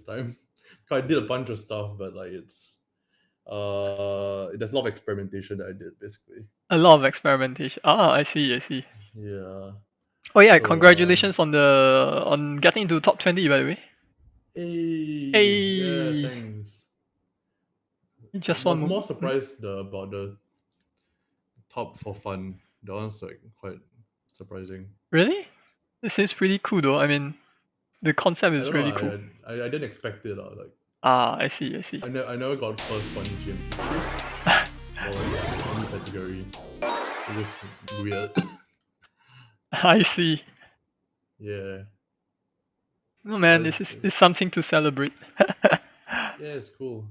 time. I did a bunch of stuff, but like there's a lot of experimentation that I did basically. A lot of experimentation. Ah, I see. Yeah. Oh yeah, So, congratulations on getting into top 20, by the way. Yeah, Hey, thanks. just I was one more surprised about the top for fun. That one's like quite surprising. Really? It seems pretty cool though. I mean, the concept I is don't know. really cool. I didn't expect it. Like Ah, I see. I never got first fun GMT or like any category. It's just weird. I see. Yeah. Oh man, It's- this is something to celebrate. Yeah, it's cool.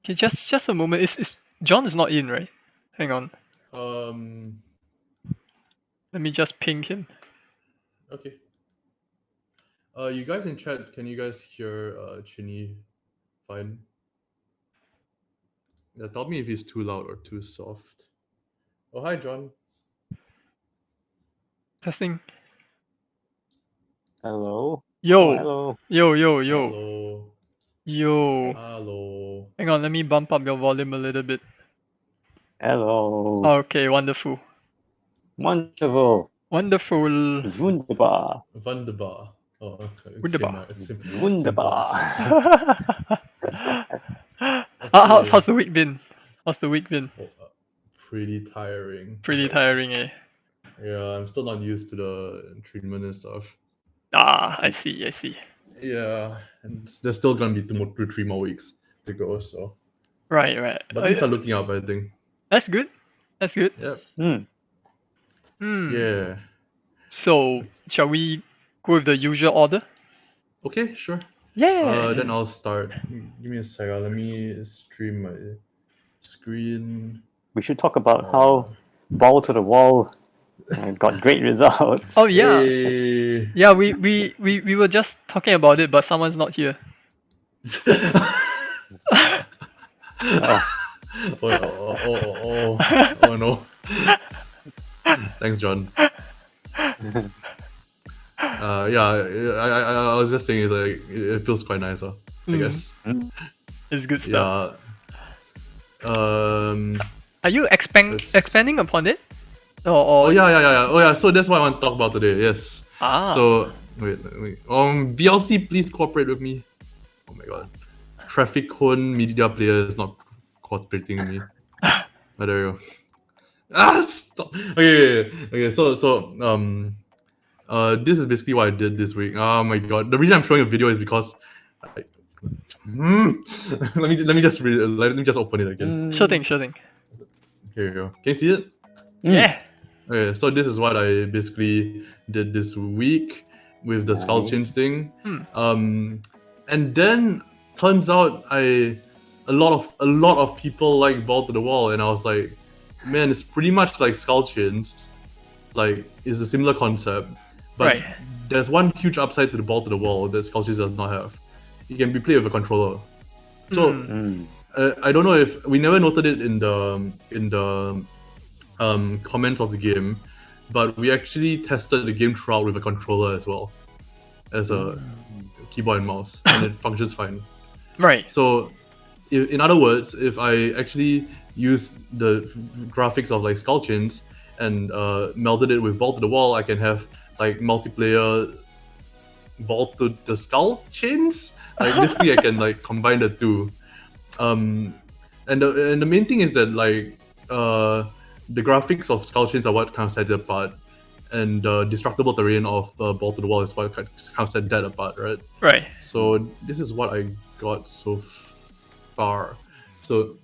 Okay, just a moment. Is John is not in, right? Hang on. Let me just ping him. Okay. You guys in chat, can you guys hear Chinny fine? Yeah, tell me if he's too loud or too soft. Oh, hi, John. Testing. Hello. Yo. Oh, hello. Yo. Hello. Yo. Hello. Hang on, let me bump up your volume a little bit. Hello. Okay, wonderful. Wonderful. Wonderful. Wunderbar. Wunderbar. Oh, okay. Wunderbar. Wunderbar. How's the week been? Oh, pretty tiring. Pretty tiring, eh? Yeah, I'm still not used to the treatment and stuff. Ah, I see. Yeah, and there's still gonna be 3 more weeks to go. So Right. but things are looking up, I think. That's good. Yep. Yeah. So, shall we go with the usual order? Okay, sure. Yeah. Then I'll start. Give me a second. Let me stream my screen. We should talk about how Ball to the Wall got great results. Oh yeah. Hey. Yeah, we were just talking about it, but someone's not here. Oh no. Thanks, John. I was just saying, like, it feels quite nice, I guess. It's good stuff. Yeah. Are you expanding upon it? Or... Oh yeah. So that's what I want to talk about today. Yes. So wait. VLC, please cooperate with me. Oh my god. Traffic Cone media player is not cooperating with me. Oh, there you go. Stop. Okay. So this is basically what I did this week. Oh my god. The reason I'm showing a video is because let me just open it again. Sure thing. Here you go. Can you see it? Yeah. Okay, so this is what I basically did this week with the Skull Chains thing. And then turns out a lot of people like Ball to the Wall, and I was like, man, it's pretty much like Skull Chains. Like, it's a similar concept. But there's one huge upside to the Ball to the Wall that Skull Chains does not have. It can be played with a controller. So I don't know if we never noted it in the comments of the game, but we actually tested the game throughout with a controller as well as a keyboard and mouse, and it functions fine. Right. So, in other words, if I actually use the graphics of like Skull Chains and melded it with Ball to the Wall, I can have like multiplayer Ball to the Skull Chains. Like basically, I can like combine the two. And the main thing is that like the graphics of Skull Chains are what kind of set it apart, and the destructible terrain of Ball to the Wall is what kind of set that apart, right? Right. So this is what I got so far. So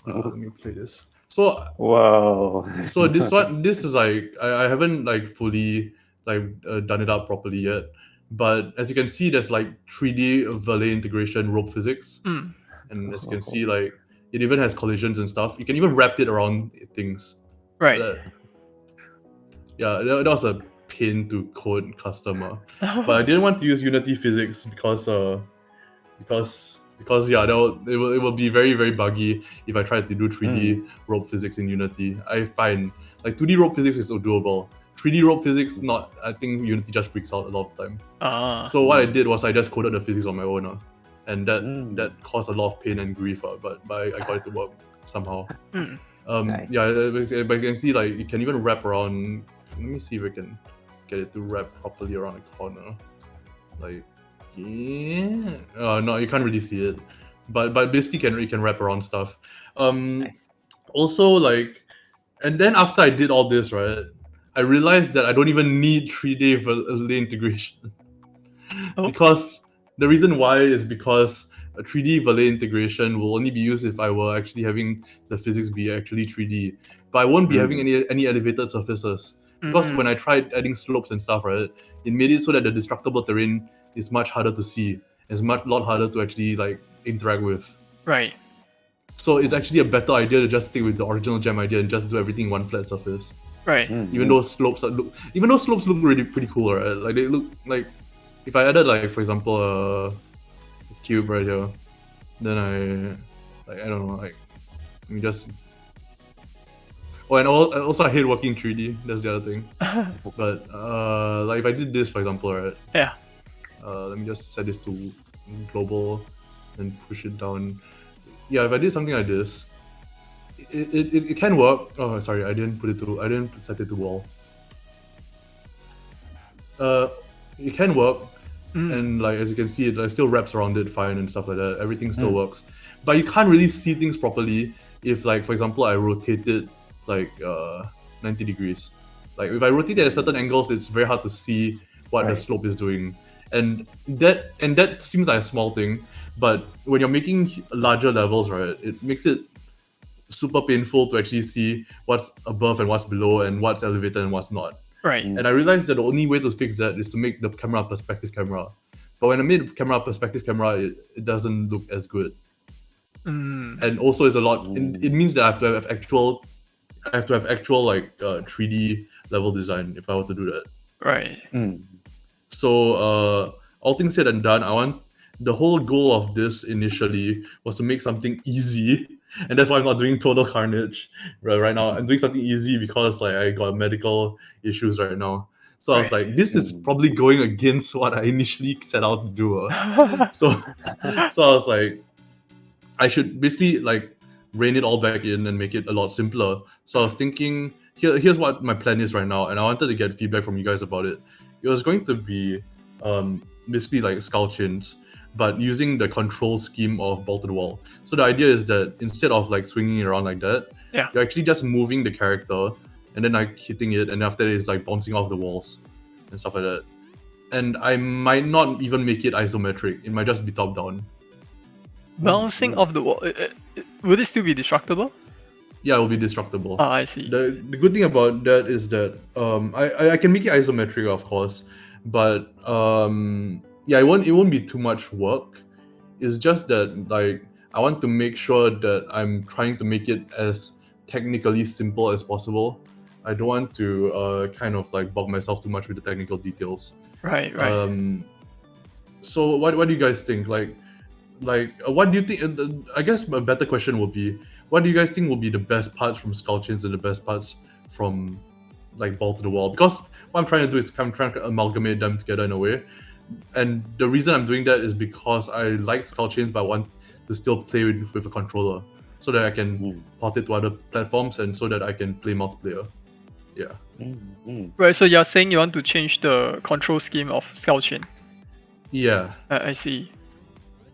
let me play this. So whoa. So this is like I haven't like fully like done it up properly yet, but as you can see, there's like 3D Valet integration, rope physics, and as you can see, like it even has collisions and stuff. You can even wrap it around things. Right. That was a pain to code customer, but I didn't want to use Unity physics because it will be very, very buggy if I tried to do 3D rope physics in Unity. I find like 2D rope physics is doable, 3D rope physics, not. I think Unity just freaks out a lot of the time. Ah. So what I did was I just coded the physics on my own, and that Mm. that caused a lot of pain and grief, but I got it to work somehow. Mm. Nice. Yeah, but you can see like you can even wrap around. Let me see if I can get it to wrap properly around the corner. Like, yeah. No, you can't really see it, but basically you can wrap around stuff. Nice. Also, like, and then after I did all this, right, I realized that I don't even need 3D Valet integration. Oh. Because the reason why is because a 3D Valet integration will only be used if I were actually having the physics be actually 3D. But I won't be having any elevated surfaces. Because when I tried adding slopes and stuff, right, it made it so that the destructible terrain is much harder to see. It's lot harder to actually like interact with. Right. So it's actually a better idea to just stick with the original gem idea and just do everything one flat surface. Right. Even though slopes look really pretty cool, right? Like they look like if I added like for example a cube right here, then I don't know, like let me just. Oh, and also I hate working in 3D. That's the other thing. But like if I did this for example, right? Yeah. Let me just set this to global and push it down. Yeah, if I did something like this, it can work. Oh, sorry, I didn't set it to wall. It can work, and like as you can see, it like, still wraps around it fine and stuff like that. Everything still works, but you can't really see things properly if, like, for example, I rotate it like 90 degrees. Like if I rotate it at certain angles, it's very hard to see what the slope is doing, and that seems like a small thing. But when you're making larger levels, right, it makes it super painful to actually see what's above and what's below and what's elevated and what's not. Right. And I realized that the only way to fix that is to make the camera a perspective camera. But when I made camera a perspective camera, it doesn't look as good. And also it's a lot. It means that I have to have actual like 3D level design if I were to do that. Right. So all things said and done, the whole goal of this initially was to make something easy, and that's why I'm not doing Total Carnage right now. I'm doing something easy because like I got medical issues right now. So I was like, this is probably going against what I initially set out to do. So I was like, I should basically like rein it all back in and make it a lot simpler. So I was thinking, here's what my plan is right now, and I wanted to get feedback from you guys about it. It was going to be basically like skull chins, but using the control scheme of Ball to the Wall. So the idea is that instead of like swinging it around like that, you're actually just moving the character and then like hitting it, and after that it's like bouncing off the walls and stuff like that. And I might not even make it isometric. It might just be top down. Bouncing off the wall. Would it still be destructible? Yeah, it will be destructible. Ah, I see. The good thing about that is that I can make it isometric, of course, but yeah, it won't be too much work. It's just that like I want to make sure that I'm trying to make it as technically simple as possible. I don't want to kind of like bog myself too much with the technical details. Right. So what do you guys think? Like what do you think? I guess a better question would be, what do you guys think will be the best parts from Skull Chains and the best parts from like Ball to the Wall? Because what I'm trying to do is I'm trying to amalgamate them together in a way. And the reason I'm doing that is because I like Skull Chains, but I want to still play with a controller so that I can port it to other platforms and so that I can play multiplayer. Yeah. Right, so you're saying you want to change the control scheme of Skull Chain. Yeah. I see.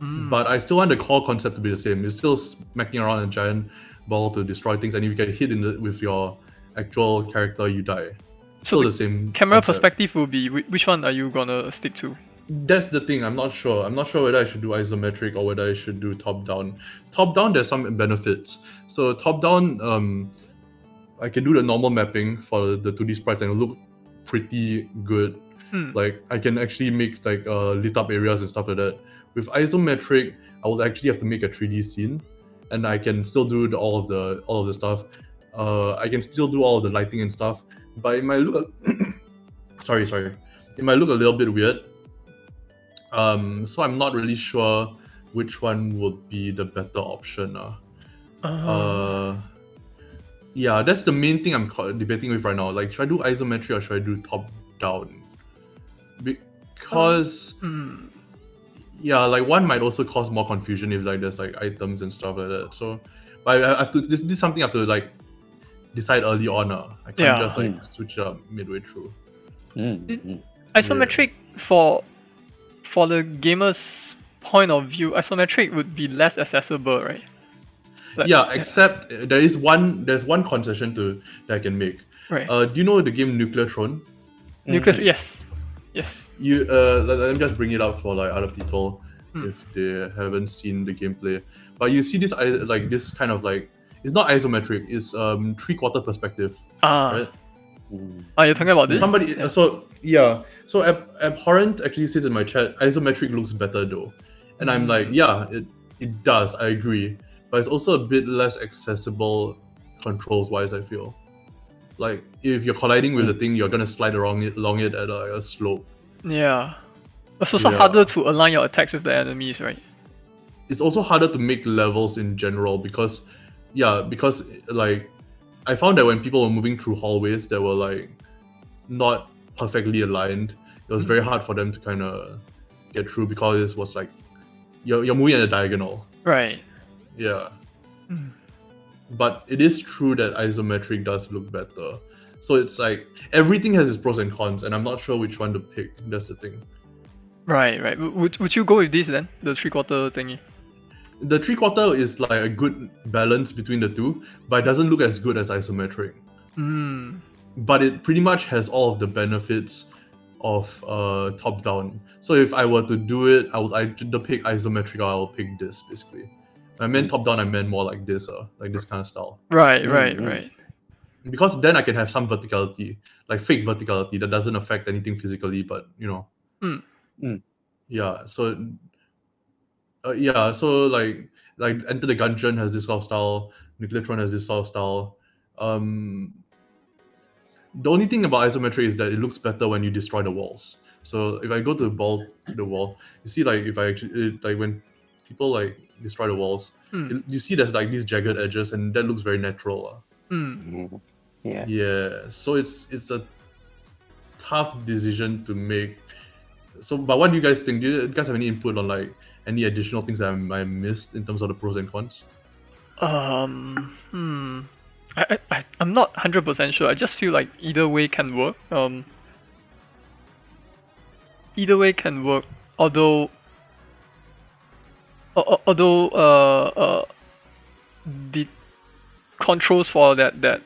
But I still want the core concept to be the same. It's still smacking around a giant ball to destroy things, and if you get hit with your actual character, you die. Still the same camera concept. perspective will be, which one are you gonna stick to? That's the thing. I'm not sure. I'm not sure whether I should do isometric or whether I should do top down. Top down, there's some benefits. So top down, I can do the normal mapping for the 2D sprites and it'll look pretty good. Like I can actually make like lit up areas and stuff like that. With isometric, I would actually have to make a 3D scene, and I can still do all of the stuff. I can still do all of the lighting and stuff, but it might look sorry, it might look a little bit weird. So I'm not really sure which one would be the better option. Yeah, yeah, that's the main thing I'm debating with right now. Like, should I do isometric or should I do top down? Because yeah, like one might also cause more confusion if like there's like items and stuff like that. So, but I have to. This is something I have to like decide early on. I can't Yeah. just like switch it up midway through. Isometric for the gamer's point of view, isometric would be less accessible, right? Like- Yeah, except there's one concession that I can make. Right. Do you know the game Nuclear Throne? Nuclear, yes. You let me just bring it up for like other people if they haven't seen the gameplay. But you see this like this kind of like, it's not isometric, it's 3/4 perspective. Ah, Right? you're talking about this? Somebody so Abhorrent actually says in my chat, isometric looks better though. And I'm like, yeah, it does, I agree. But it's also a bit less accessible controls wise, I feel. Like if you're colliding with the thing, you're gonna slide along it at a slope. Yeah. It's also Yeah. harder to align your attacks with the enemies, right? It's also harder to make levels in general because like I found that when people were moving through hallways that were like not perfectly aligned, it was very hard for them to kind of get through because it was like you're moving at a diagonal. Right. Yeah. But it is true that isometric does look better. So it's like everything has its pros and cons, and I'm not sure which one to pick. That's the thing. Right. Would you go with this then? The 3/4 thingy? The 3/4 is like a good balance between the two, but it doesn't look as good as isometric. But it pretty much has all of the benefits of top down. So if I were to do it, I to pick isometric, I'll pick this basically. I meant top down, I meant more like this kind of style. Right. Because then I can have some verticality, like fake verticality that doesn't affect anything physically, but you know. Yeah. So so like Enter the Gungeon has this sort of style, Nuclear Throne has this sort of style. The only thing about isometric is that it looks better when you destroy the walls. So if I go to the wall, you see like if I actually like when people like destroy the walls, you see there's like these jagged edges, and that looks very natural. Yeah. Yeah. So it's a tough decision to make. So, but what do you guys think? Do you guys have any input on like any additional things that I missed in terms of the pros and cons? I'm not 100% sure. I just feel like either way can work. Either way can work. Although the controls for that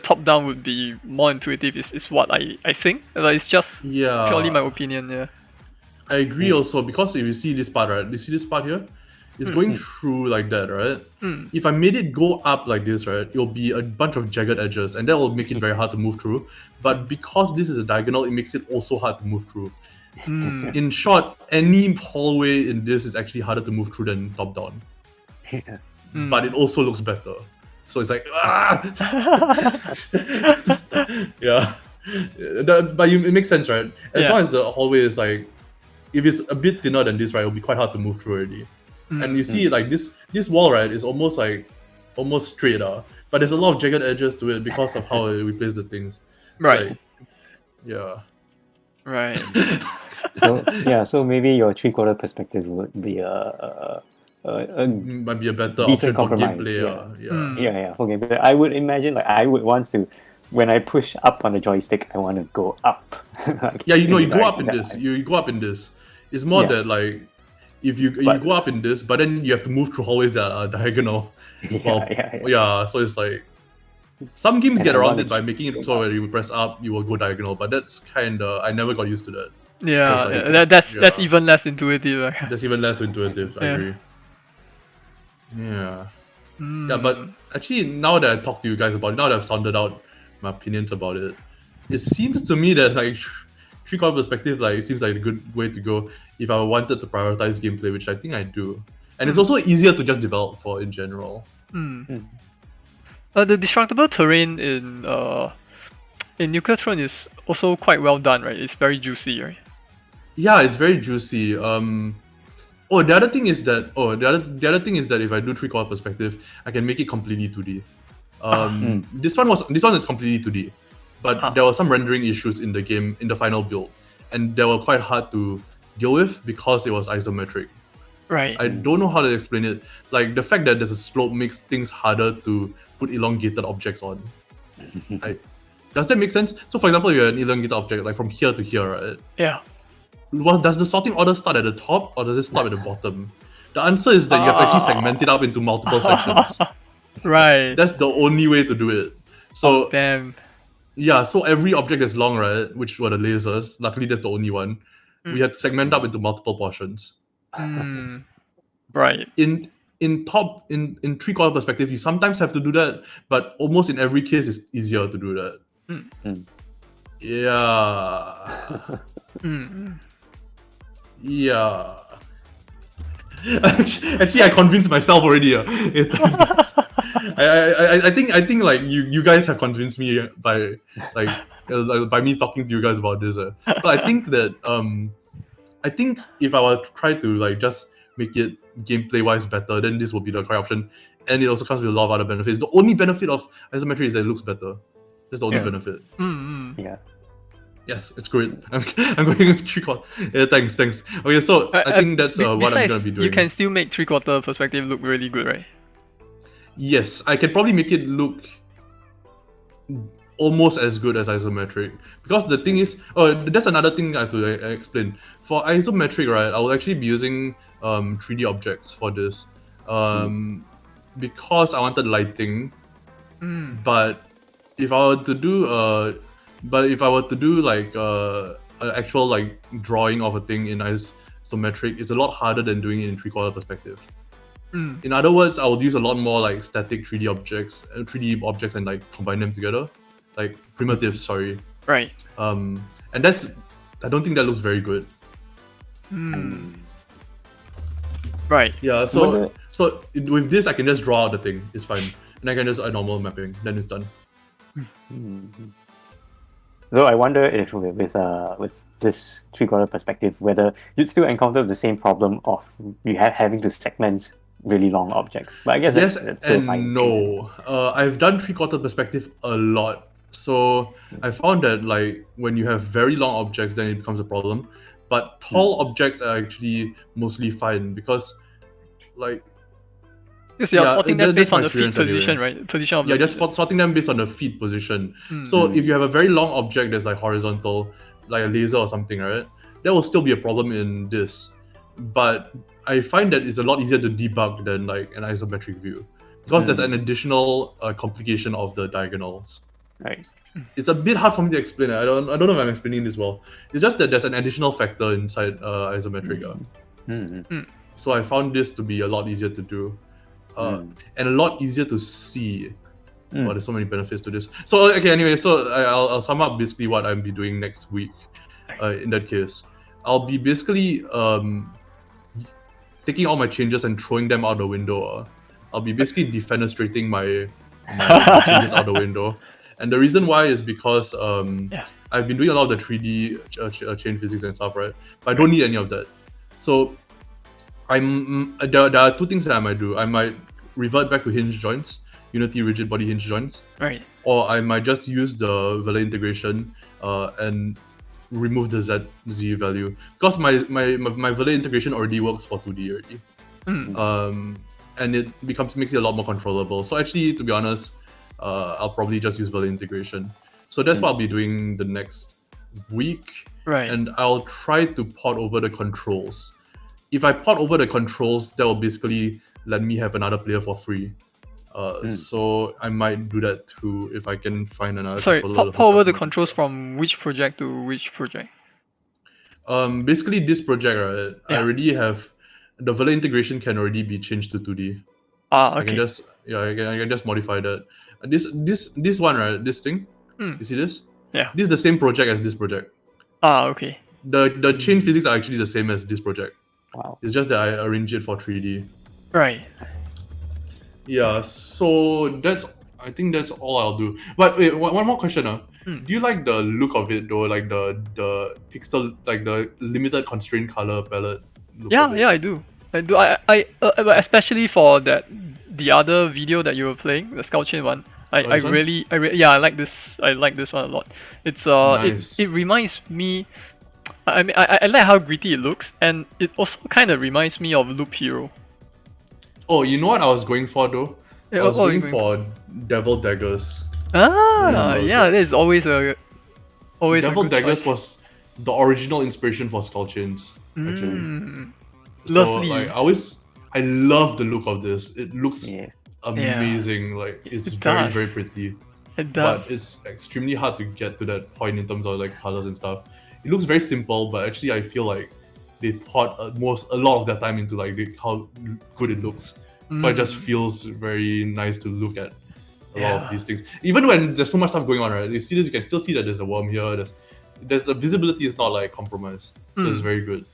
top down would be more intuitive is what I think. Like, it's just purely my opinion. Yeah. I agree also, because if you see this part, right? You see this part here? It's going through like that, right? If I made it go up like this, right, it'll be a bunch of jagged edges, and that will make it very hard to move through. But because this is a diagonal, it makes it also hard to move through. In short, any hallway in this is actually harder to move through than top down. Yeah. But it also looks better. So it's like, yeah. But it makes sense, right? As long as the hallway is like, if it's a bit thinner than this, right, it'll be quite hard to move through already. And you see, like this wall, right, is almost straight, but there's a lot of jagged edges to it because of how we place the things. Right. Like, yeah. Right. So maybe your 3/4 perspective would be Might be a better decent option for compromise. gameplay. Yeah, for gameplay. I would imagine like I would want to, when I push up on the joystick, I want to go up. Like, Yeah, you in the go up in direction this. that You go up in this. It's more that like if you go up in this, but then you have to move through hallways that are diagonal. Yeah. So it's like some games And get I around wanna it by making it so where you press up, you will go diagonal. But that's kinda, I never got used to that. Yeah. Like, That's even less intuitive. Right? That's even less intuitive. I agree. Yeah. Yeah, but actually, now that I talked to you guys about it, now that I've sounded out my opinions about it, it seems to me that like 3/4 perspective, like it seems like a good way to go if I wanted to prioritize gameplay, which I think I do. And it's also easier to just develop for in general. The destructible terrain in Nuclear Throne is also quite well done, right? It's very juicy, right? Yeah, it's very juicy. The other thing is that if I do 3/4 perspective, I can make it completely 2D. This one is completely 2D, but there were some rendering issues in the game in the final build, and they were quite hard to deal with because it was isometric. Right. I don't know how to explain it. Like the fact that there's a slope makes things harder to put elongated objects on. Does that make sense? So for example, you have an elongated object like from here to here, right? Yeah. Well, does the sorting order start at the top or does it start at the bottom? The answer is that you have to actually segment it up into multiple sections. Right. That's the only way to do it. So damn. Yeah, so every object that's long, right, which were the lasers, luckily that's the only one, we had to segment up into multiple portions. Right. In 3/4 perspective, you sometimes have to do that, but almost in every case it's easier to do that. Yeah. Yeah. Actually, I convinced myself already. I think like you guys have convinced me by by me talking to you guys about this. But I think that I think if I were to try to like just make it gameplay wise better, then this will be the correct option. And it also comes with a lot of other benefits. The only benefit of isometry is that it looks better. That's the only benefit. Yeah. Yes, it's great. I'm going with 3/4. Yeah, thanks. Okay, so I think that's what I'm gonna be doing. You can still make 3/4 perspective look really good, right? Yes, I can probably make it look almost as good as isometric. Because the thing is, that's another thing I have to explain. For isometric, right, I will actually be using 3D objects for this. Because I wanted lighting. But if I were to do like an actual like drawing of a thing in isometric, it's a lot harder than doing it in 3/4 perspective. In other words, I would use a lot more like static 3D objects and like combine them together, like primitives. Sorry. Right. And that's, I don't think that looks very good. Right. Yeah. So with this, I can just draw out the thing. It's fine, and I can just add normal mapping. Then it's done. So I wonder if with this 3/4 perspective, whether you'd still encounter the same problem of you having to segment really long objects. But I guess yes that's still and fine. no. I've done 3/4 perspective a lot. So I found that like when you have very long objects, then it becomes a problem. But tall objects are actually mostly fine because like Because you're sorting them based on the feet anyway. position, right? Position of the just feet. sorting them based on the feet position. So if you have a very long object that's like horizontal, like a laser or something, right? That will still be a problem in this. But I find that it's a lot easier to debug than like an isometric view because there's an additional complication of the diagonals. Right. It's a bit hard for me to explain. I don't know if I'm explaining this well. It's just that there's an additional factor inside isometric. So I found this to be a lot easier to do. And a lot easier to see. Well, there's so many benefits to this. So okay, anyway, so I'll sum up basically what I'll be doing next week. In that case, I'll be basically taking all my changes and throwing them out the window. I'll be basically defenestrating my changes out the window. And the reason why is because I've been doing a lot of the 3D chain physics and stuff, right? But I don't need any of that. So there are two things that I might do. I might revert back to hinge joints, Unity rigid body hinge joints. Right. Or I might just use the Vela integration and remove the ZZ value. Because my Vela integration already works for 2D already. And it makes it a lot more controllable. So actually, to be honest, I'll probably just use Vela integration. So that's what I'll be doing the next week. Right. And I'll try to port over the controls. If I port over the controls, that will basically let me have another player for free. So I might do that too if I can find another. Sorry, port over the controls from which project to which project? Basically this project, right? I already have the Vela integration can already be changed to 2D. Okay. I can just modify that. This one, right? This thing. You see this? Yeah. This is the same project as this project. Okay. The chain physics are actually the same as this project. Wow. It's just that I arrange it for 3D. Right. Yeah, so I think that's all I'll do. But wait, one more question. Do you like the look of it though? Like the pixel, like the limited constraint color palette? Yeah, I do. I especially for the other video that you were playing, the Scout Chain one. I really yeah, I like this one a lot. It's Nice. it reminds me. I mean, I like how gritty it looks, and it also kind of reminds me of Loop Hero. Oh, you know what I was going for though? Yeah, I was what going are you going for Devil Daggers. Ah, yeah, that is always a Devil good Daggers choice. was the original inspiration for Skull Chains. Actually, so Lovely. like I love the look of this. It looks Yeah. amazing. Like it's It very does. very pretty. It does. But it's extremely hard to get to that point in terms of like colors and stuff. It looks very simple, but actually I feel like they poured a lot of their time into like how good it looks. But it just feels very nice to look at a lot of these things. Even when there's so much stuff going on, right? You see this, you can still see that there's a worm here. There's the visibility is not like compromised, so it's very good.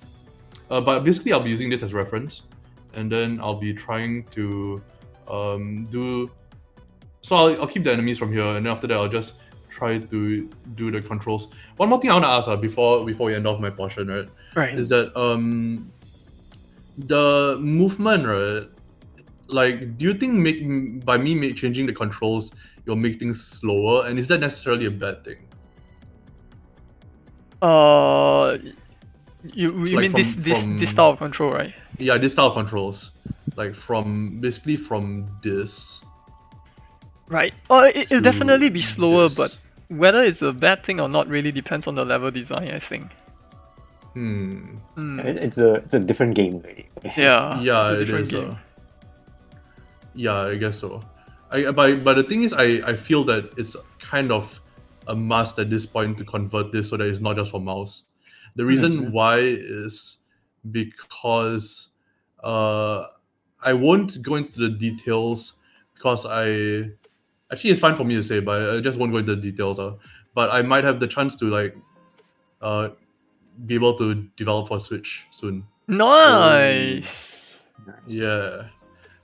But basically, I'll be using this as reference, and then I'll be trying to do. So I'll keep the enemies from here, and then after that, I'll just try to do the controls. One more thing I want to ask before we end off my portion, right? Right. Is that the movement, right? Like, do you think by me changing the controls, you'll make things slower, and is that necessarily a bad thing? You like mean this style of control, right? Yeah, this style of controls, like basically from this. Right. It'll definitely be slower, this. but whether it's a bad thing or not really depends on the level design, I think. It's a different game, really. Yeah. Yeah, it's a it different is. game. Yeah, I guess so. But the thing is, I feel that it's kind of a must at this point to convert this so that it's not just for mouse. The reason why is because I won't go into the details because actually it's fine for me to say, but I just won't go into the details. But I might have the chance to like be able to develop for Switch soon. Nice. Yeah.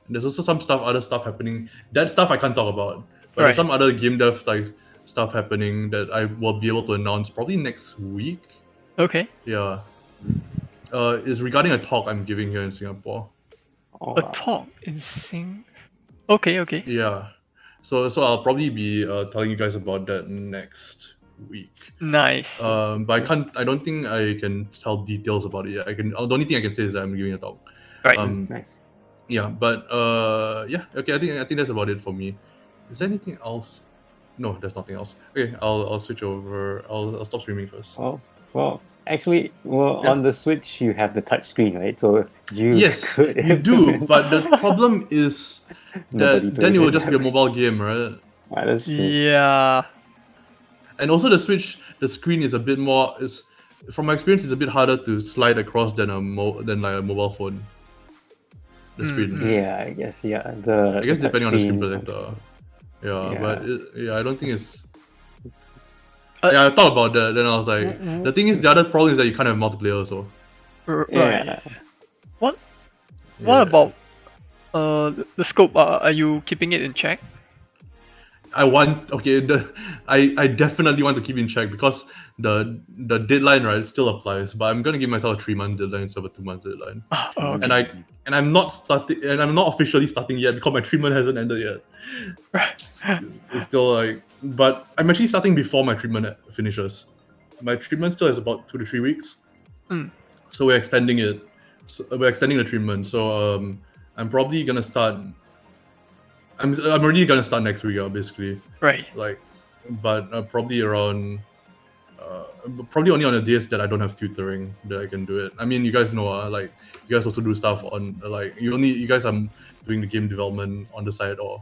There's also some other stuff happening. That stuff I can't talk about. But Right. there's some other game dev like stuff happening that I will be able to announce probably next week. Okay. Yeah. Is regarding a talk I'm giving here in Singapore. Oh, A talk in Sing. Okay. Yeah. So I'll probably be telling you guys about that next week. Nice. But I don't think I can tell details about it yet. The only thing I can say is that I'm giving a talk. Right. nice. Yeah, but yeah, okay. I think that's about it for me. Is there anything else? No, there's nothing else. Okay, I'll switch over. I'll stop streaming first. Oh, well, actually, Yeah. on the Switch you have the touch screen, right? So you Yes, could... you do. But the problem is Nobody that then plays it will it. just be a mobile game, right? Ah, that's true. Yeah. And also the Switch, the screen is a bit more. From my experience, it's a bit harder to slide across than like a mobile phone. The screen. Yeah, I guess. Yeah, I guess the depending on the screen touchscreen- protector. Yeah, Yeah. but I don't think it's. Yeah, I thought about that. Then I was like, the thing is, the other problem is that you can't have multiplayer also. Right. Yeah. What Yeah. about the scope? Are you keeping it in check? I definitely want to keep in check because the deadline, right, still applies. But I'm gonna give myself a 3-month deadline instead of a 2-month deadline. Oh, okay. And I'm not officially starting yet because my treatment hasn't ended yet. It's still like, but I'm actually starting before my treatment finishes. My treatment still has about 2 to 3 weeks, so we're extending it. So we're extending the treatment. So I'm probably gonna start. I'm already gonna start next week, basically. Right. Like, but probably around. Probably only on the days that I don't have tutoring that I can do it. I mean, you guys know, like you guys also do stuff on like you guys are doing the game development on the side, or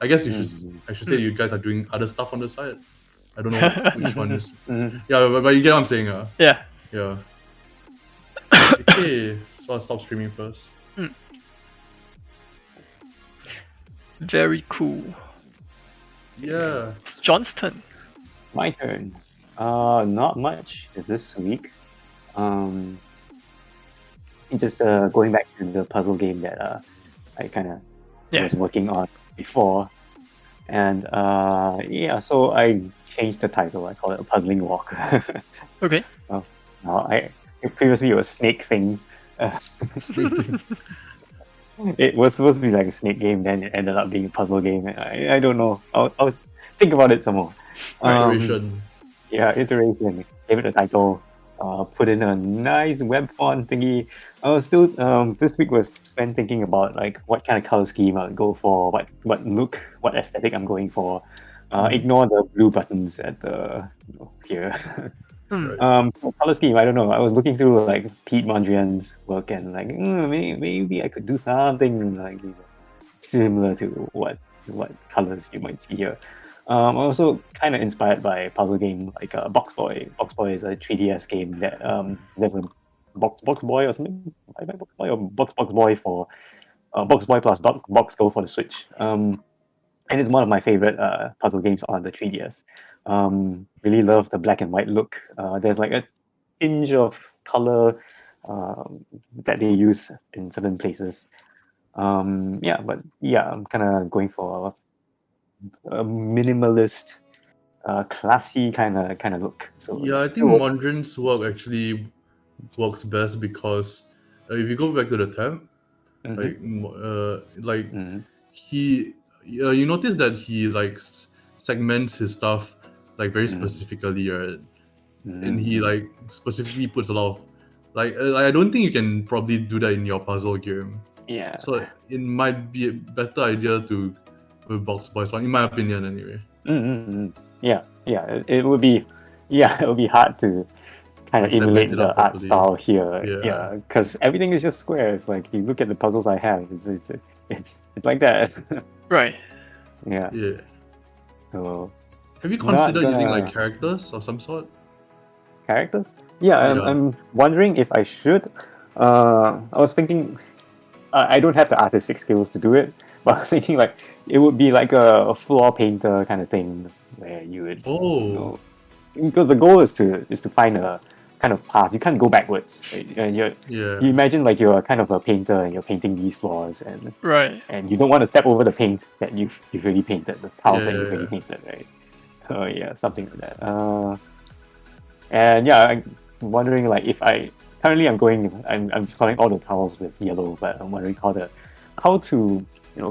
I guess I should say you guys are doing other stuff on the side. I don't know which one is. Yeah, but you get what I'm saying. Yeah. Yeah. Okay, so I'll stop streaming first. Very cool. Yeah. It's Johnston. My turn. Not much this week. Just going back to the puzzle game that I kind of was working on before, and so I changed the title. I call it a Puzzling Walk. Okay. Previously it was Snake Thing. It was supposed to be like a snake game, then it ended up being a puzzle game. I don't know. I'll think about it some more. Iteration. Yeah, iteration. Give it a title. Put in a nice web font thingy. I was still this week was spent thinking about like what kind of color scheme I would go for, what look, what aesthetic I'm going for. Ignore the blue buttons at the here. For color scheme, I don't know. I was looking through like Pete Mondrian's work and like maybe I could do something like similar to what colors you might see here. I'm also kind of inspired by a puzzle game like Box Boy. Box Boy is a 3DS game that there's a Box Boy or something. Box Boy or Box Boy for Box Boy plus Box Go for the Switch. And it's one of my favorite puzzle games on the 3DS. Really love the black and white look. There's like a tinge of color that they use in certain places. I'm kind of going for a minimalist, classy kind of look. So yeah, I think Mondrian's work actually works best because if you go back to the tab, he you notice that he like segments his stuff like very specifically, right? And he like specifically puts a lot of like I don't think you can probably do that in your puzzle game. Yeah. So it might be a better idea to with Box Boys one, in my opinion, anyway. Yeah. It would be hard to kind of emulate the art style here. Yeah, because everything is just squares. Like you look at the puzzles I have, it's like that. Right. Yeah. So have you considered using like characters of some sort? Characters? Yeah, I'm wondering if I should. I was thinking I don't have the artistic skills to do it, but I was thinking like it would be like a floor painter kind of thing where you would because the goal is to find a kind of path. You can't go backwards. Right? And you imagine like you're kind of a painter and you're painting these floors and and you don't want to step over the paint that you've already painted, the tiles that you've already painted, right? So yeah, something like that. And yeah, I'm wondering like if currently I'm just coloring all the tiles with yellow, but I'm wondering how to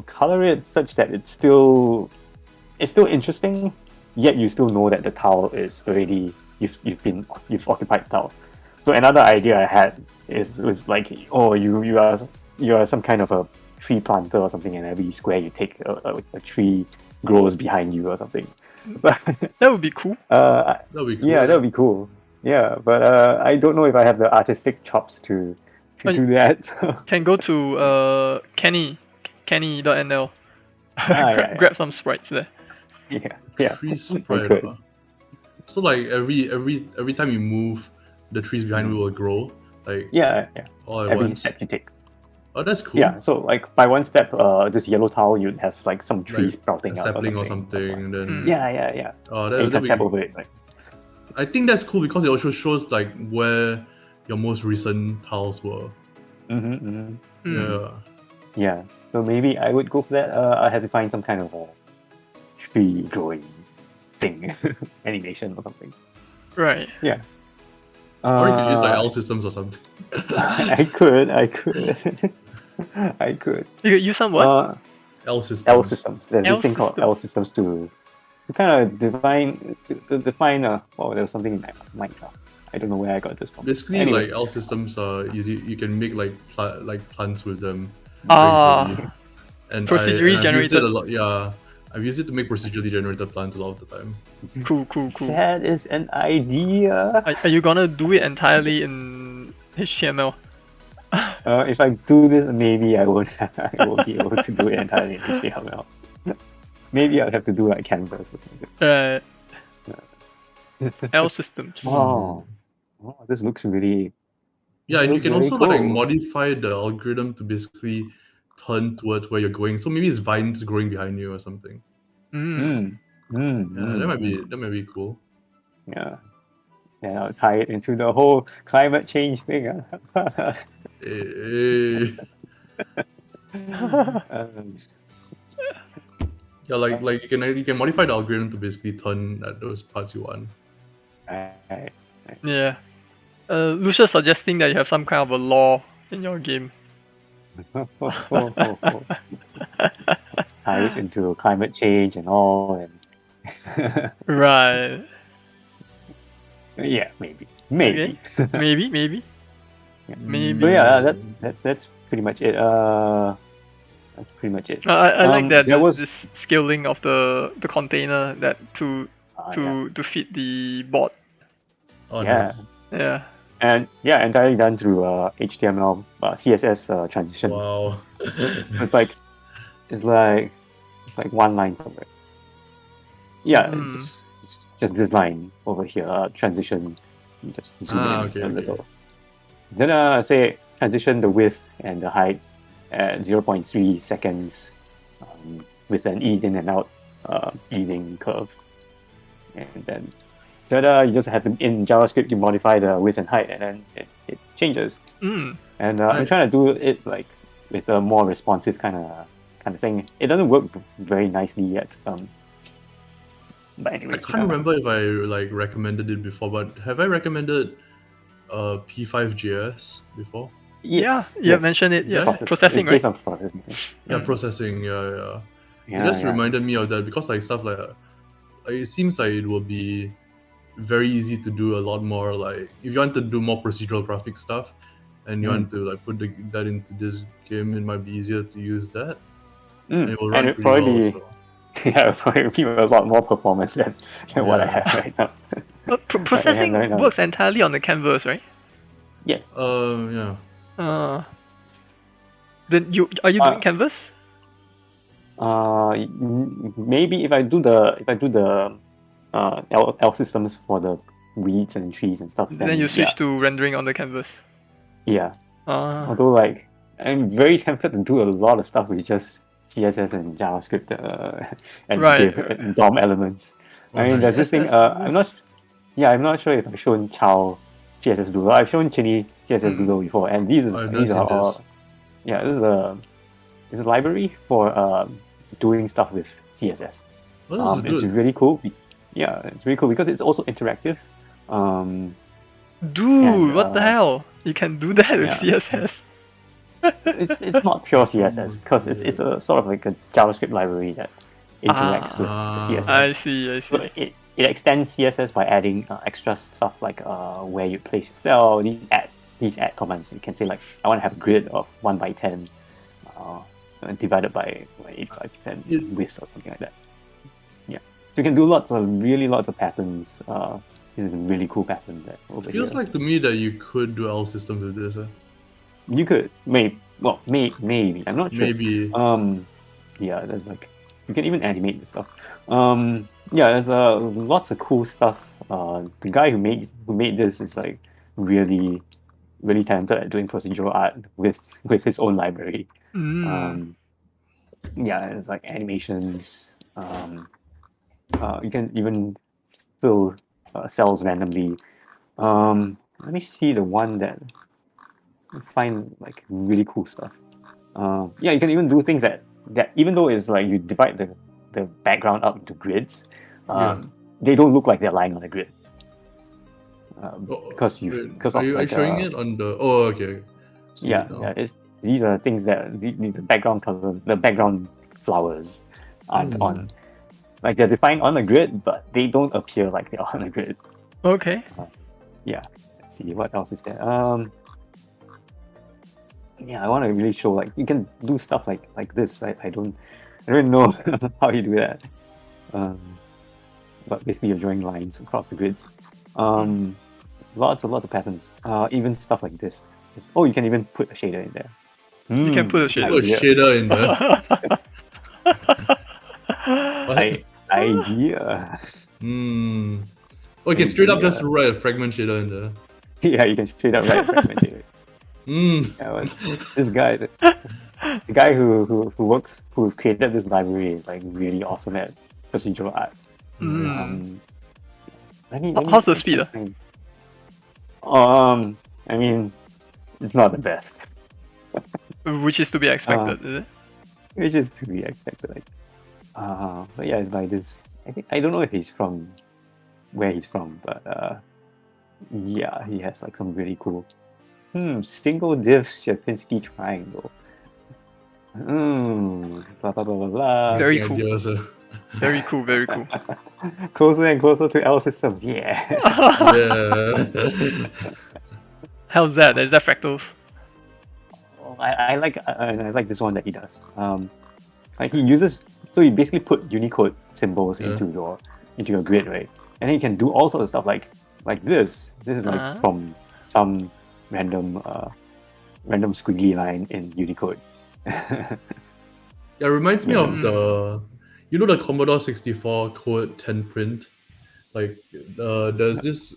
color it such that it's still interesting, yet you still know that the tile is already you've occupied the tile. So another idea I had was like, you are some kind of a tree planter or something, and every square you take a tree grows behind you or something. But that would be cool. That would be cool. Yeah, that would be cool. Yeah, but I don't know if I have the artistic chops to do that. Can go to kenny.nl. Grab some sprites there. Yeah. Tree sprite. So like every time you move, the trees behind you will grow. Like all at every once. step you take. Oh, that's cool. Yeah, so like by one step, this yellow tile, you'd have like some trees sprouting out. Sapling or something. And then yeah. Oh, and you can step over it. Like. I think that's cool because it also shows like where your most recent tiles were. Yeah. So maybe I would go for that. I have to find some kind of a tree growing thing, animation or something. Right. Yeah. Or you could use like L systems or something. I could. You could use some what? L systems. L systems. There's this thing called L systems to kind of define. There was something in Minecraft. I don't know where I got this from. Basically, like L systems are easy. You can make like plants with them. And procedurally generated. I've used it a lot. Yeah, I've used it to make procedurally generated plants a lot of the time. Cool. That is an idea. Are you gonna do it entirely in HTML? If I do this, maybe I won't be able to do it entirely in HTML. Maybe I'll have to do like Canvas or something. L systems. Oh, this looks really. Yeah, and you can also like modify the algorithm to basically turn towards where you're going. So maybe it's vines growing behind you or something. That might be cool. Yeah. And I'll tie it into the whole climate change thing. Yeah, like you can modify the algorithm to basically turn at those parts you want. Right. Yeah. Lucia suggesting that you have some kind of a law in your game. Tie it into climate change and all, and Right. yeah, maybe. Okay. Maybe. But yeah, that's pretty much it. That's pretty much it. I like that there there's was this scaling of the container that to yeah. to fit the board. Oh, Yeah. nice. Yeah. And yeah, entirely done through HTML, CSS transitions. Wow. It's like it's like one line somewhere. Yeah, it's just this line over here, transition. You just zoom in okay, a little. Then say transition the width and the height at 0.3 seconds with an ease in and out easing curve. And then you just have to, in JavaScript, you modify the width and height, and then it changes. And I'm trying to do it like with a more responsive kind of thing. It doesn't work very nicely yet. But anyway, I can't remember if I like recommended it before, but have I recommended P5JS before? Yes, you have mentioned it. Yes, processing, right? Based on processing. Yeah, processing. Yeah. Yeah, It just reminded me of that because like stuff like it seems like it will be very easy to do a lot more. Like if you want to do more procedural graphic stuff, and you want to like put that into this game, it might be easier to use that. And it will run pretty well. So. Yeah, it'll probably be a lot more performance than what I have right now. But processing works entirely on the canvas, right? Yes. Yeah. Then are you doing canvas? Maybe if I do the L systems for the weeds and trees and stuff. Then you switch to rendering on the canvas. Yeah. Although like I'm very tempted to do a lot of stuff with just CSS and JavaScript and DOM elements. I mean, there's this thing. I'm not sure if I've shown Chow CSS Doodle. I've shown Chinny CSS Doodle before, and these are all. Yeah, this is a library for doing stuff with CSS. It's really cool. Yeah, it's really cool because it's also interactive. Dude, what the hell? You can do that with CSS. It's not pure CSS because it's a sort of like a JavaScript library that interacts with the CSS. I see. So it extends CSS by adding extra stuff like where you place your cell. These add commands. You can say like I want to have a grid of 1/10 divided by 85% width or something like that. Yeah, so you can do lots of patterns. This is a really cool pattern that over feels like to me that you could do L systems with this. You could maybe. I'm not sure. Maybe. Yeah, there's like you can even animate the stuff. Yeah, there's lots of cool stuff. The guy who made this is like really talented at doing procedural art with his own library. Yeah, it's like animations. You can even fill cells randomly. Let me see the one that find like really cool stuff. Yeah, you can even do things that even though it's like you divide the background up into grids, they don't look like they're lying on a grid. Because are you showing it on the? Oh, okay. Yeah. These are things that the background color, the background flowers aren't on. Like they're defined on a grid, but they don't appear like they're on a grid. Okay. Yeah. Let's see what else is there. Yeah, I want to really show like you can do stuff like this. I don't know how you do that. But basically you're drawing lines across the grids. Lots of patterns. Even stuff like this. Oh, you can even put a shader in there. You can put a shader. Put a shader in there. Idea. Oh, you can straight up just write a fragment shader in there. Yeah, you can straight up write a fragment shader. Yeah, this guy, the guy who created this library is like really awesome at procedural art. How's the speed? I mean, it's not the best. Which is to be expected, is it? Which is to be expected. But yeah, it's by this. I don't know if he's from where he's from, but yeah, he has like some really cool single div Sierpinski triangle. Blah blah blah blah blah. Very Good cool. idea, sir. Very cool, very cool. Closer and closer to L systems. Yeah. Yeah. How's that? Is that fractals? I like this one that he does. Like he uses, so you basically put Unicode symbols into your grid, right? And then you can do all sorts of stuff like this. This is like from some random squiggly line in Unicode. Yeah, it reminds me of the Commodore 64 code 10 print. Like there's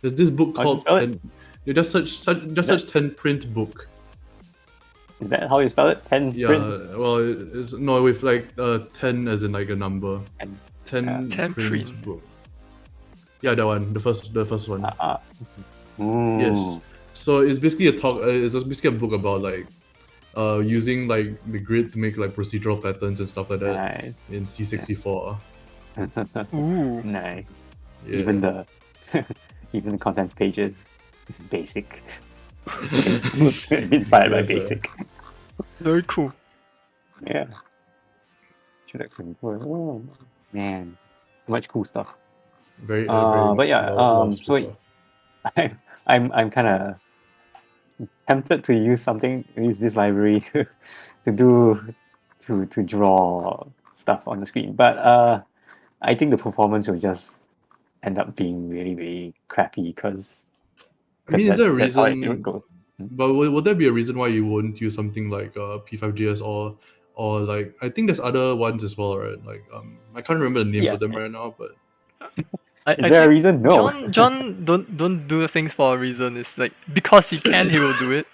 this book called 10. You just search 10 print book. Is that how you spell it? 10 Yeah, print? well, it's no with like 10 as in like a number. 10 print book. Yeah, that one, the first one. Yes. So it's basically a book about like using like the grid to make like procedural patterns and stuff like that in C64. Ooh, nice. Yeah. Even the contents pages is basic. Inspired by basic. Very cool. Yeah. Oh, man, so much cool stuff. Very but yeah, cool so stuff. I'm kind of tempted to use this library to draw stuff on the screen, but I think the performance will just end up being really, really crappy because. I mean, is there a reason? It goes. But would there be a reason why you wouldn't use something like P5JS or like I think there's other ones as well, right? Like I can't remember the names of them right now, but is there a reason? No. John don't do things for a reason. It's like because he can, he will do it.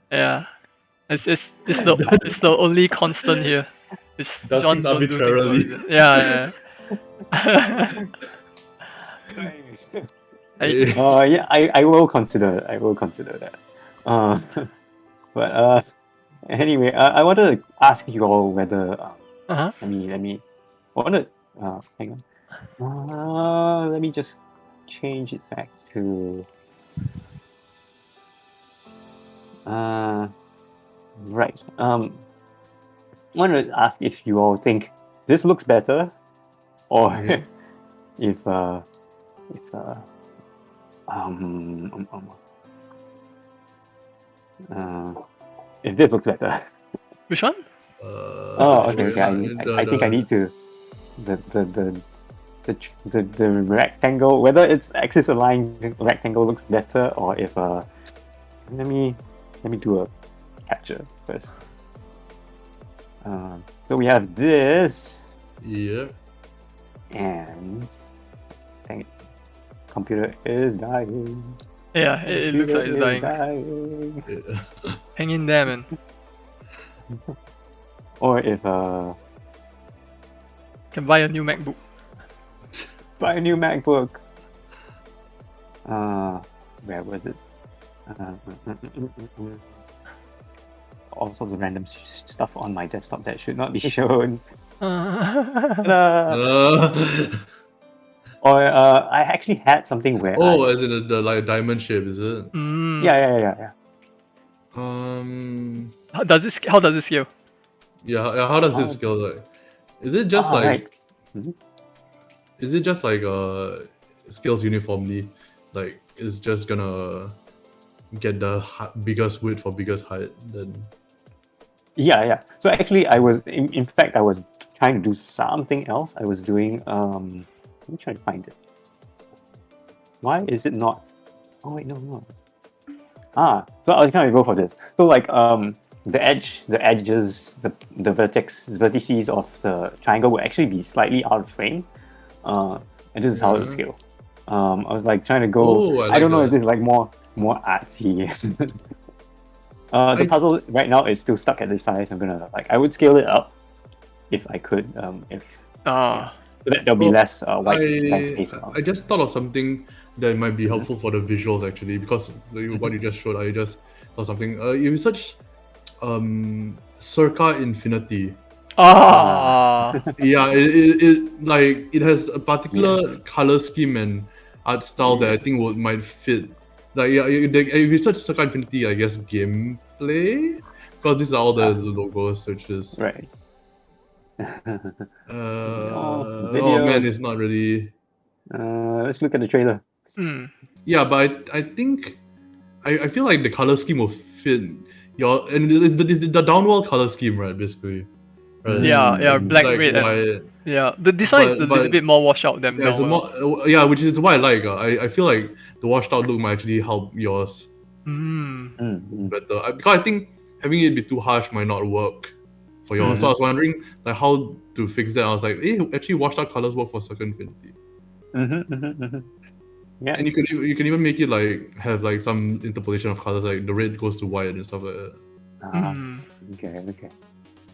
Yeah, it's the only constant here. It's does John things don't do things for a arbitrarily. reason. Yeah. Yeah, I will consider that. But anyway, I wanted to ask you all whether let me hang on. Let me just change it back to right. I wanted to ask if you all think this looks better, or if this looks better. Which one? Okay. I think I need to the rectangle, whether it's axis aligned rectangle looks better, or if let me do a capture first. So we have this. Yeah. And dang it, computer is dying. Yeah, it looks like it's dying. Yeah. Hang in there, man. Or if can buy a new MacBook. buy a new MacBook. Where was it? All sorts of random stuff on my desktop that should not be shown. Or I actually had something where. As in the like diamond shape, is it? Yeah. How does it scale? Yeah. How does it scale? Like, is it just like? Right. Mm-hmm. Is it just like scales uniformly? Like it's just gonna get the biggest width for biggest height then. Yeah. So actually, I was in fact I was trying to do something else. I was doing let me try to find it. Why is it not? Oh wait, no. So I'll kind of go for this. So like the edges, the vertices of the triangle will actually be slightly out of frame. And this is how it would scale. I was like trying to go. I don't know if this is like more artsy. The puzzle right now is still stuck at this size. I'm gonna I would scale it up if I could. So that there'll be less white blank space around. I just thought of something that might be helpful for the visuals actually, because what you just showed, I just thought something. You search Circa Infinity. Yeah, it has a particular color scheme and art style that I think might fit. Like if you search Circa Infinity, I guess gameplay, because these are all the logo searches. Right. Oh man, it's not really. Let's look at the trailer. Yeah, but I think I feel like the color scheme will fit your, and it's the downwell color scheme, right? Basically. Right? Yeah, black, Like red. white. Yeah, this one is a little bit more washed out than Yeah, downwell. which is why I like. I feel like the washed out look might actually help yours better. Because I think having it be too harsh might not work for yours. So I was wondering like how to fix that. I was like, actually washed out colors work for Circle Infinity. Yeah. And you can even make it like have like some interpolation of colors, like the red goes to white and stuff like that. Okay.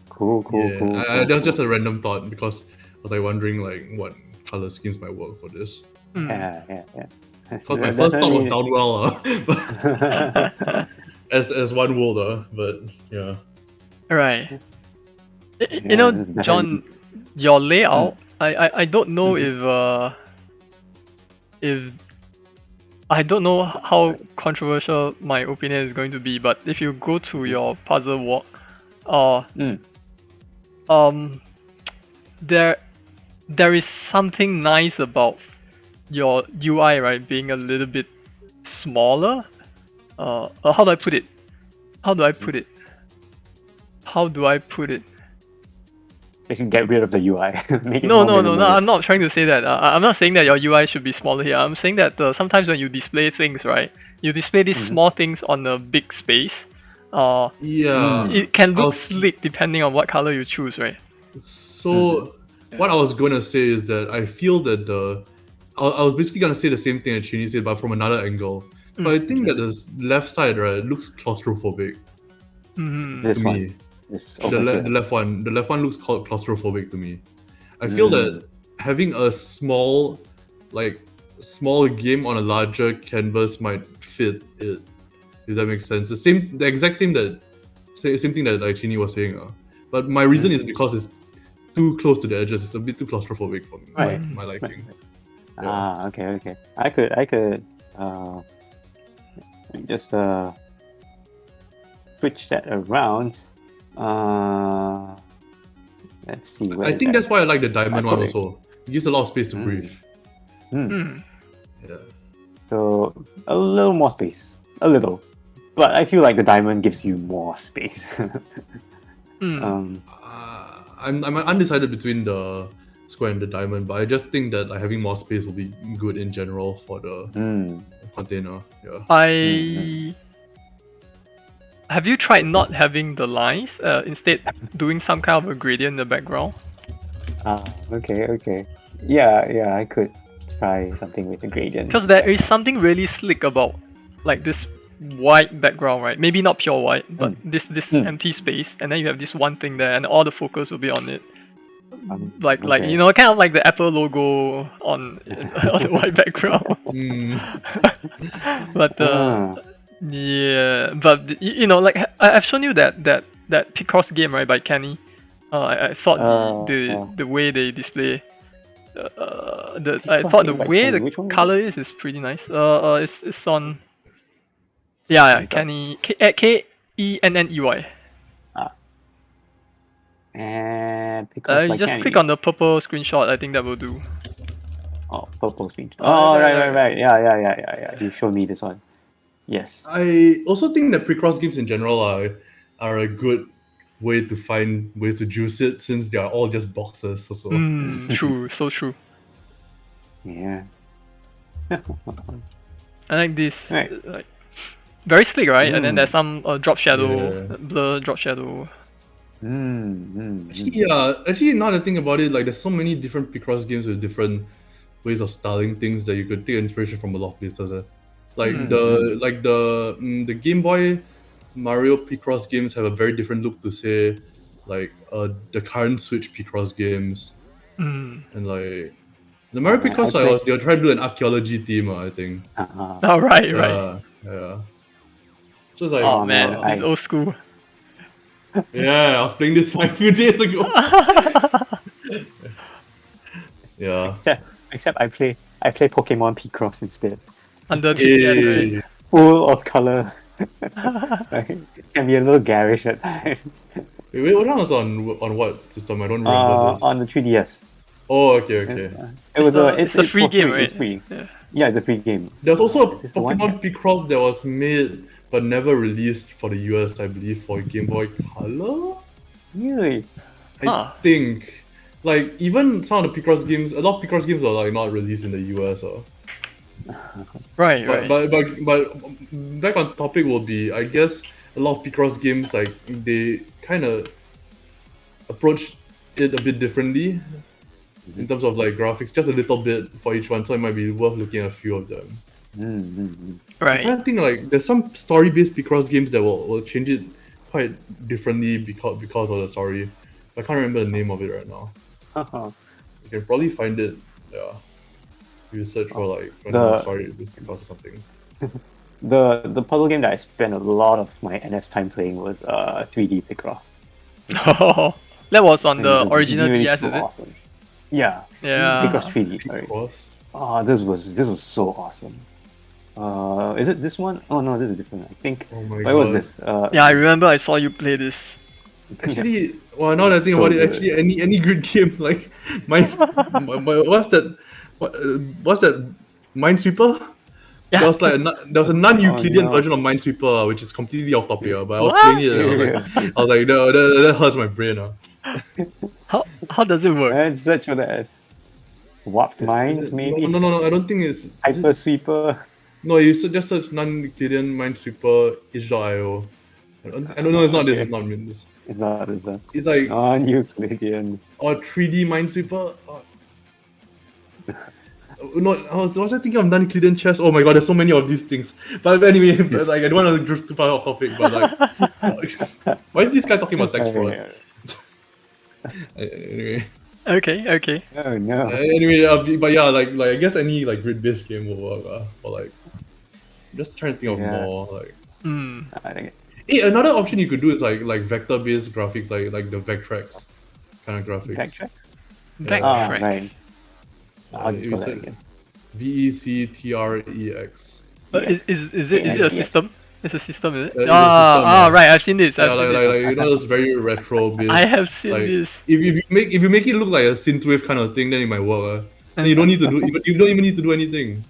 Cool. That was just a random thought because I was like wondering like what color schemes might work for this. Yeah. Because my first thought was downwell, but as one world, but yeah. Right. You know, John, your layout. I don't know if I don't know how controversial my opinion is going to be, but if you go to your puzzle walk, there is something nice about your UI, right, being a little bit smaller. How do I put it? They can get rid of the UI. No. I'm not trying to say that. I'm not saying that your UI should be smaller here. I'm saying that sometimes when you display things, right, you display these small things on a big space. It can look slick depending on what color you choose, right? So what I was gonna say is that I feel that I was basically gonna say the same thing that Chini said, but from another angle. But I think that the left side, right, looks claustrophobic. This to one. me. The left one looks claustrophobic to me. I feel that having a small game on a larger canvas might fit it, if that makes sense. The exact same thing that like Chini was saying. But my reason is because it's too close to the edges. It's a bit too claustrophobic for me, my liking. Yeah. Okay. I could just switch that around. Let's see. I think that's why I like the diamond one also. It gives a lot of space to breathe. Yeah. So a little more space, a little, but I feel like the diamond gives you more space. I'm undecided between the square and the diamond, but I just think that like, having more space will be good in general for the container. Yeah. Have you tried not having the lines? Instead, doing some kind of a gradient in the background? Okay. Yeah, I could try something with a gradient. Because there is something really slick about like this white background, right? Maybe not pure white, but this empty space, and then you have this one thing there, and all the focus will be on it. Like you know, kind of like the Apple logo on the white background. But yeah, but you know, like I've shown you that Picross game, right, by Kenny. I thought the way they display, the way the color is pretty nice. It's on. Yeah, Kenny Kenney. And you just click on the purple screenshot. I think that will do. Oh, purple screenshot. Right. Yeah. You showed me this one. Yes. I also think that Picross games in general are a good way to find ways to juice it, since they are all just boxes. Also. True. So true. Yeah. I like this. Right. Like, very slick, right? And then there's some drop shadow, blur, drop shadow. Actually, now that I think about it, like there's so many different Picross games with different ways of styling things that you could take inspiration from a lot of places. Like the Game Boy Mario Picross games have a very different look to say, like the current Switch Picross games, and like the Mario Picross they're trying to do an archaeology theme, I think. Oh right. Yeah. So it's like, oh man, it's old school. Yeah, I was playing this like a few days ago. Yeah. Except I play Pokemon Picross instead. Under 3DS, full of color. can be a little garish at times. Wait, what one was on what system? I don't remember this. On the 3DS. Oh, okay. It's a free game, right? It's free. Yeah, it's a free game. There's also a Is this the one? Pokemon Picross that was made but never released for the US, I believe, for Game Boy Color. Really? I think, like, even some of the Picross games, a lot of Picross games are like not released in the US. Right. But back on topic will be, I guess, a lot of Picross games, like, they kind of approach it a bit differently in terms of like graphics, just a little bit for each one, so it might be worth looking at a few of them. Right. I think like there's some story-based Picross games that will change it quite differently because of the story. I can't remember the name of it right now. You can probably find it. Yeah, if you search for like story-based Picross or something. The puzzle game that I spent a lot of my NS time playing was 3D Picross. Oh, that was on And the it was original really DS, so is it? awesome. Yeah. Yeah. Picross 3D. Sorry. Picross. This was so awesome. Is it this one? Oh no, this is different. I think. Oh my Where was God. this? Yeah, I remember I saw you play this. Actually, well, now that I think So about it, good. actually, any good game like my what's that? What's that? Minesweeper? Yeah. There was like there was a non-Euclidean no. version of Minesweeper, which is completely off topic. But I was What? playing it, and I was like, no, that hurts my brain. How does it work? And search for that. Warped Is Minds, it- maybe? No, I don't think it's. Is Hyper it, Sweeper. no, you should just search non-Euclidean Minesweeper itch.io. I don't know. It's not this. It's not this. It's not, it's a It's like non-Euclidean. or 3D Minesweeper. No, was I thinking of non-Euclidean chess? Oh my god, there's so many of these things. But anyway, but, like I don't want to drift too far off topic. But like, why is this guy talking about text fraud? Anyway, Okay. Oh no. anyway, but yeah, like I guess any like grid-based game will work. For like, just trying to think of Yeah. more like. I think Hey, another option you could do is like vector-based graphics, like the Vectrex kind of graphics. Backtrack. Vectrex. right. I'll just you go that said- again. VECTREX. Is it Yeah. a system? It's a system, is it? Yeah, it's a system, yeah. Right. I've seen this. Yeah, I've seen like this. you know those very retro-based. I have seen like, this. If you make it look like a synthwave kind of thing, then it might work. And you don't need to do you don't even need to do anything.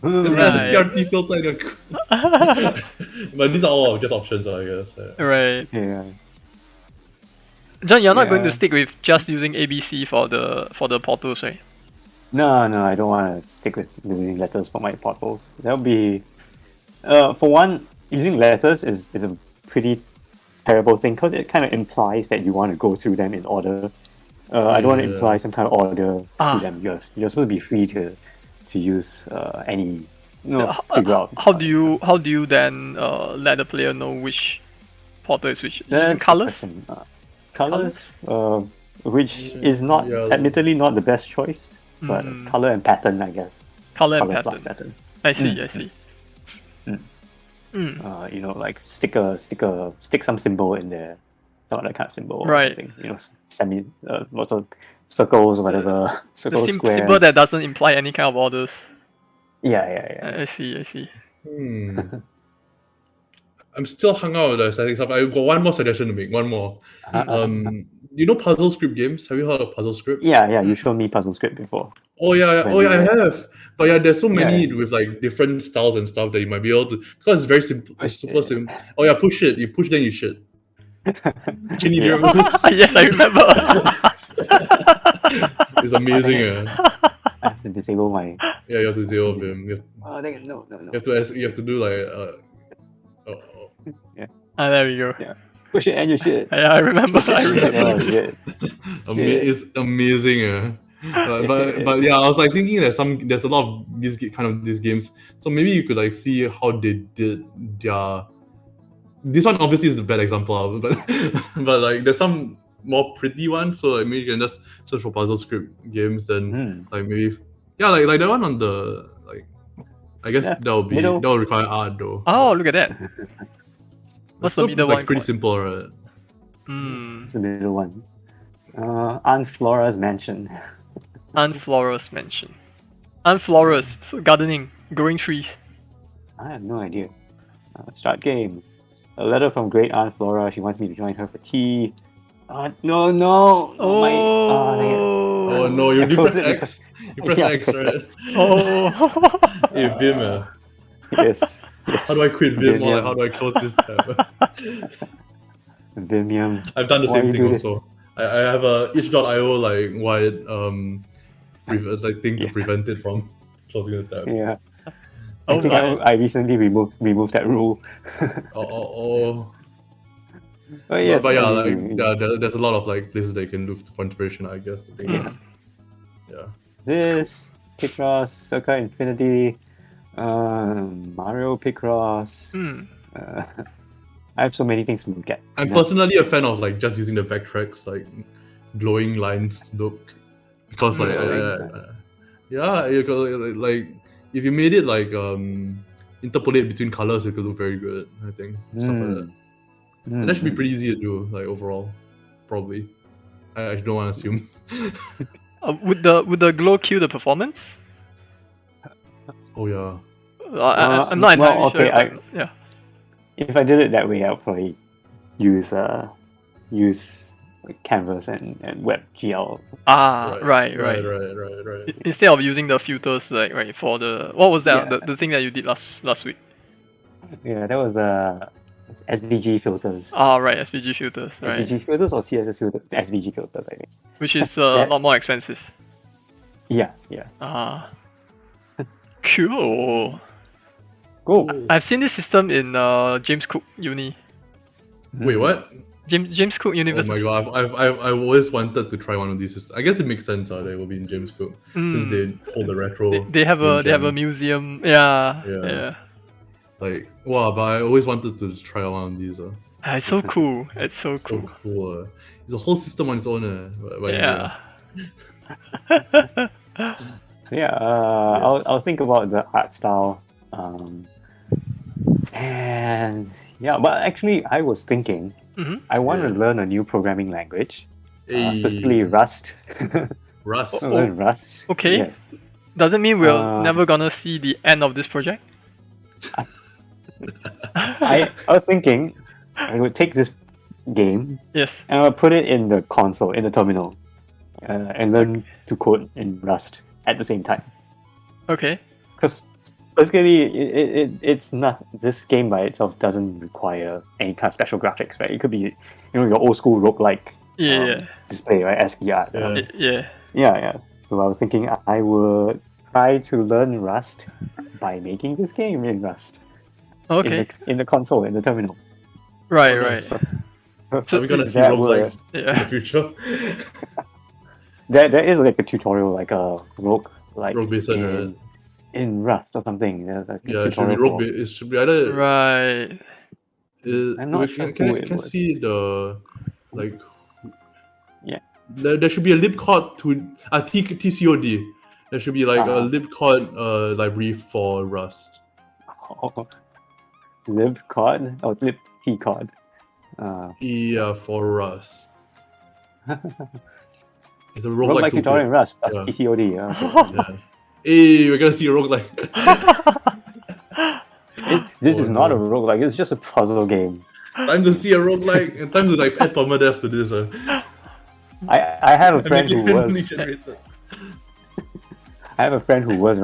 Just add Right. a CRT filter. And but these are all just options, I guess. Right. Yeah. John, you're not going to Yeah. stick with just using ABC for the portals, right? No, I don't want to stick with using letters for my portals. That would be, for one, using letters is a pretty terrible thing because it kind of implies that you want to go through them in order. I don't want to Yeah. imply some kind of order Ah. to them. You're supposed to be free to use any, figure out. How do you then let the player know which portal is which? Using That's the colors? question. Colors, which is not Yeah. admittedly not the best choice, but color and pattern, I guess. Color and Color plus pattern. pattern. I see. Like stick some symbol in there, some other kind of symbol. or Right. something. Lots of circles or whatever. The Circles, squares. symbol that doesn't imply any kind of orders. Yeah. I see. I'm still hung out with the setting stuff. I got one more suggestion to make. One more. You know Puzzle Script games? Have you heard of Puzzle Script? Yeah. You showed me puzzle script before. Oh yeah, I have. But yeah, there's so many Yeah. with like different styles and stuff that you might be able to, because it's very simple. It's super simple. Oh yeah, push it. You push, then you shit. Chinny, do you remember this? Yes, I remember. It's amazing. I have to disable my. Yeah, you have to deal with him. Oh, dang it, no. You have to do like There we go. Yeah. Push it and you shit. Yeah, I remember. Oh, this. shit. It's amazing. But yeah, I was like thinking that there's a lot of these games. So maybe you could like see how they did their. This one obviously is a bad example, but like there's some more pretty ones. So like maybe you can just search for Puzzle Script games, then like maybe like that one on the like. I guess Yeah, that'll require art though. Oh, look at that. What's the Still, middle like, one pretty called? simple, right? It's the middle one. Aunt Flora's Mansion. Unflorous mansion. Unflorous, so gardening, growing trees. I have no idea. Start game. A letter from great aunt Flora. She wants me to join her for tea. No. Oh no, you press X. You press X, right? Oh. Hey, Vim. Yes. How do I quit Vim? Or like, how do I close this tab? Vimium. I've done the Why same you thing do this? also. I have a itch.io like wired like thing to prevent it from closing the tab. Yeah. Oh, I think I recently removed that rule. Oh. But yes, but yeah, I like mean, there's a lot of like places they can do for inspiration. I guess the thing is, yeah. this Picross, Circa Infinity, Mario Picross. I have so many things to look at. I'm personally a fan of like just using the Vectrex like glowing lines look because like yeah, like if you made it like interpolate between colors, it could look very good. I think stuff like that. And that should be pretty easy to do, like overall, probably. I don't want to assume. Would the glow kill the performance? Oh yeah. I'm not entirely sure. Okay, yeah. If I did it that way, I'll probably use Canvas and WebGL. Right. Instead of using the filters, like right for the what was that the thing that you did last week? Yeah, that was SVG filters. Right, SVG filters, right? SVG filters or CSS filters? SVG filters, I think. Which is a lot more expensive. Yeah. Cool. I've seen this system in James Cook Uni. Wait, what? James Cook University. Oh my god, I've always wanted to try one of these systems. I guess it makes sense that they will be in James Cook since they hold the retro. They have a museum. Yeah. Like wow, but I always wanted to try one of these. It's so cool. It's so cool. Cool. It's a whole system on its own. Yeah. I'll think about the art style. And yeah, but actually, I was thinking I want to learn a new programming language, specifically Rust. Rust. Rust. Okay. Yes. Doesn't mean we're never gonna see the end of this project. I was thinking I would take this game. Yes. And I would put it in the console, in the terminal, and learn to code in Rust at the same time. Okay. Because basically, it's not, this game by itself doesn't require any kind of special graphics, right? It could be, your old school roguelike display, right? ASCII art. Yeah. So I was thinking I would try to learn Rust by making this game in Rust. Okay. In the console, in the terminal. Right. So are we gonna see roguelikes in the future? There is like a tutorial, like a rogue based in Rust or something. There's like it should be rogue. It should be either right. I'm not sure. Can see the like. Yeah. There should be a libcode to TCOD. There should be like a libcode library for Rust. Libcode or libpcode. Yeah, for Rust. It's a roguelike tutorial in Rust plus TCOD. Okay. Hey, we're gonna see a roguelike. This is not a roguelike, it's just a puzzle game. Time to see a roguelike and time to like add permadeath to this. I have a friend who was I have a friend who was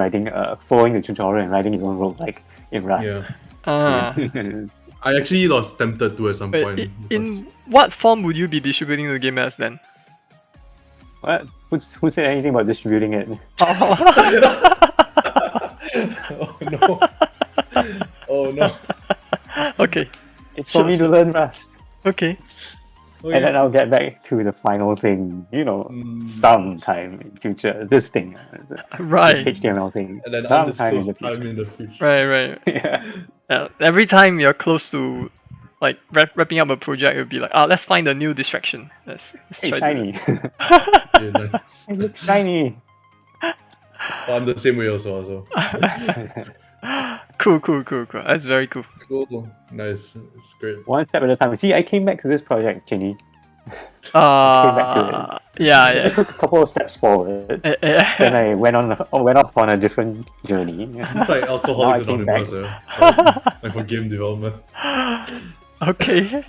following the tutorial and writing his own roguelike in Rust. I actually was tempted to at some point. In what form would you be distributing the game as then? What? Who said anything about distributing it? Oh no. Okay. It's for me to learn Rust. Okay. And then I'll get back to the final thing, sometime in future. This thing. Right. This HTML thing. And then sometime in the future. Right. Yeah. Every time you're close to like wrapping up a project, it'll be like, let's find a new distraction. Let's try shiny. Nice. It looks shiny. I'm the same way also. Cool. That's very cool. Cool. Nice. It's great. One step at a time. See, I came back to this project, Jenny, back to it. Yeah, I yeah. took a couple of steps forward. Then I went off on a different journey. It's like Alcoholics Now I came Anonymous, like for game development. Okay.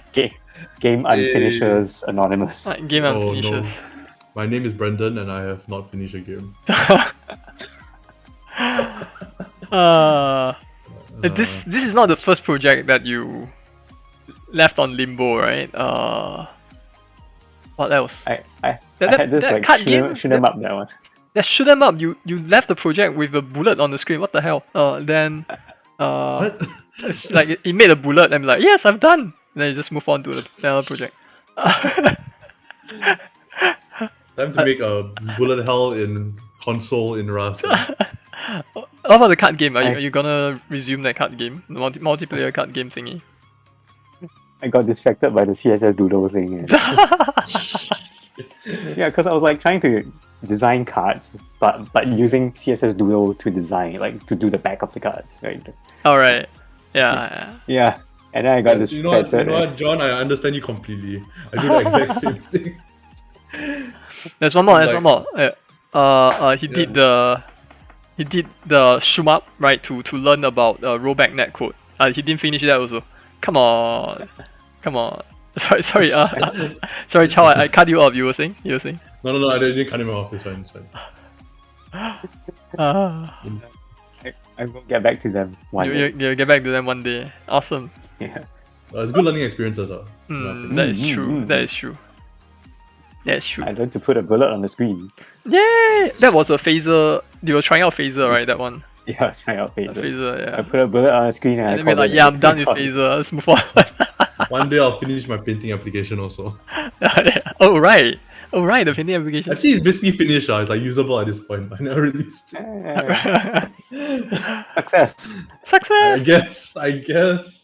Game Unfinishers Anonymous. Game Oh, unfinishes. My name is Brendan, and I have not finished a game. This is not the first project that you left on limbo, right? What else? I That- had this that like card shoot game- shoot 'em up that one. That shoot 'em up. You left the project with a bullet on the screen. What the hell? Then What? it's like it made a bullet and be like, yes, I've done. Then you just move on to another project. Time to make a bullet hell in console in Rust. How about the card game? Are you gonna resume that card game? The multiplayer card game thingy? I got distracted by the CSS Doodle thing. Yeah, because I was like trying to design cards, but using CSS Doodle to design, like to do the back of the cards, right? Alright. Yeah. Yeah, and then I got You know distracted. what, John? I understand you completely. I do the exact same thing. There's one more. There's Like- one more. He did the shmup right to learn about rollback netcode. He didn't finish that also. Come on. Sorry. Sorry, Chow. I cut you off. You were saying. No, I didn't cut him off. It's fine. I will get back to them one day. You'll get back to them one day. Awesome. Yeah. It's good learning experiences. That is true. That is true. I learned to put a bullet on the screen. Yay! That was a phaser. You were trying out phaser, right? That one. Yeah, I was trying out Phaser. Phaser, I yeah. put a bullet on the screen and And I then we're like, called it yeah, a I'm done with record. phaser. Let's move on. One day I'll finish my painting application also. Oh right, the painting application. Actually, it's basically finished. It's like usable at this point. I never released it. Success. Success. I guess.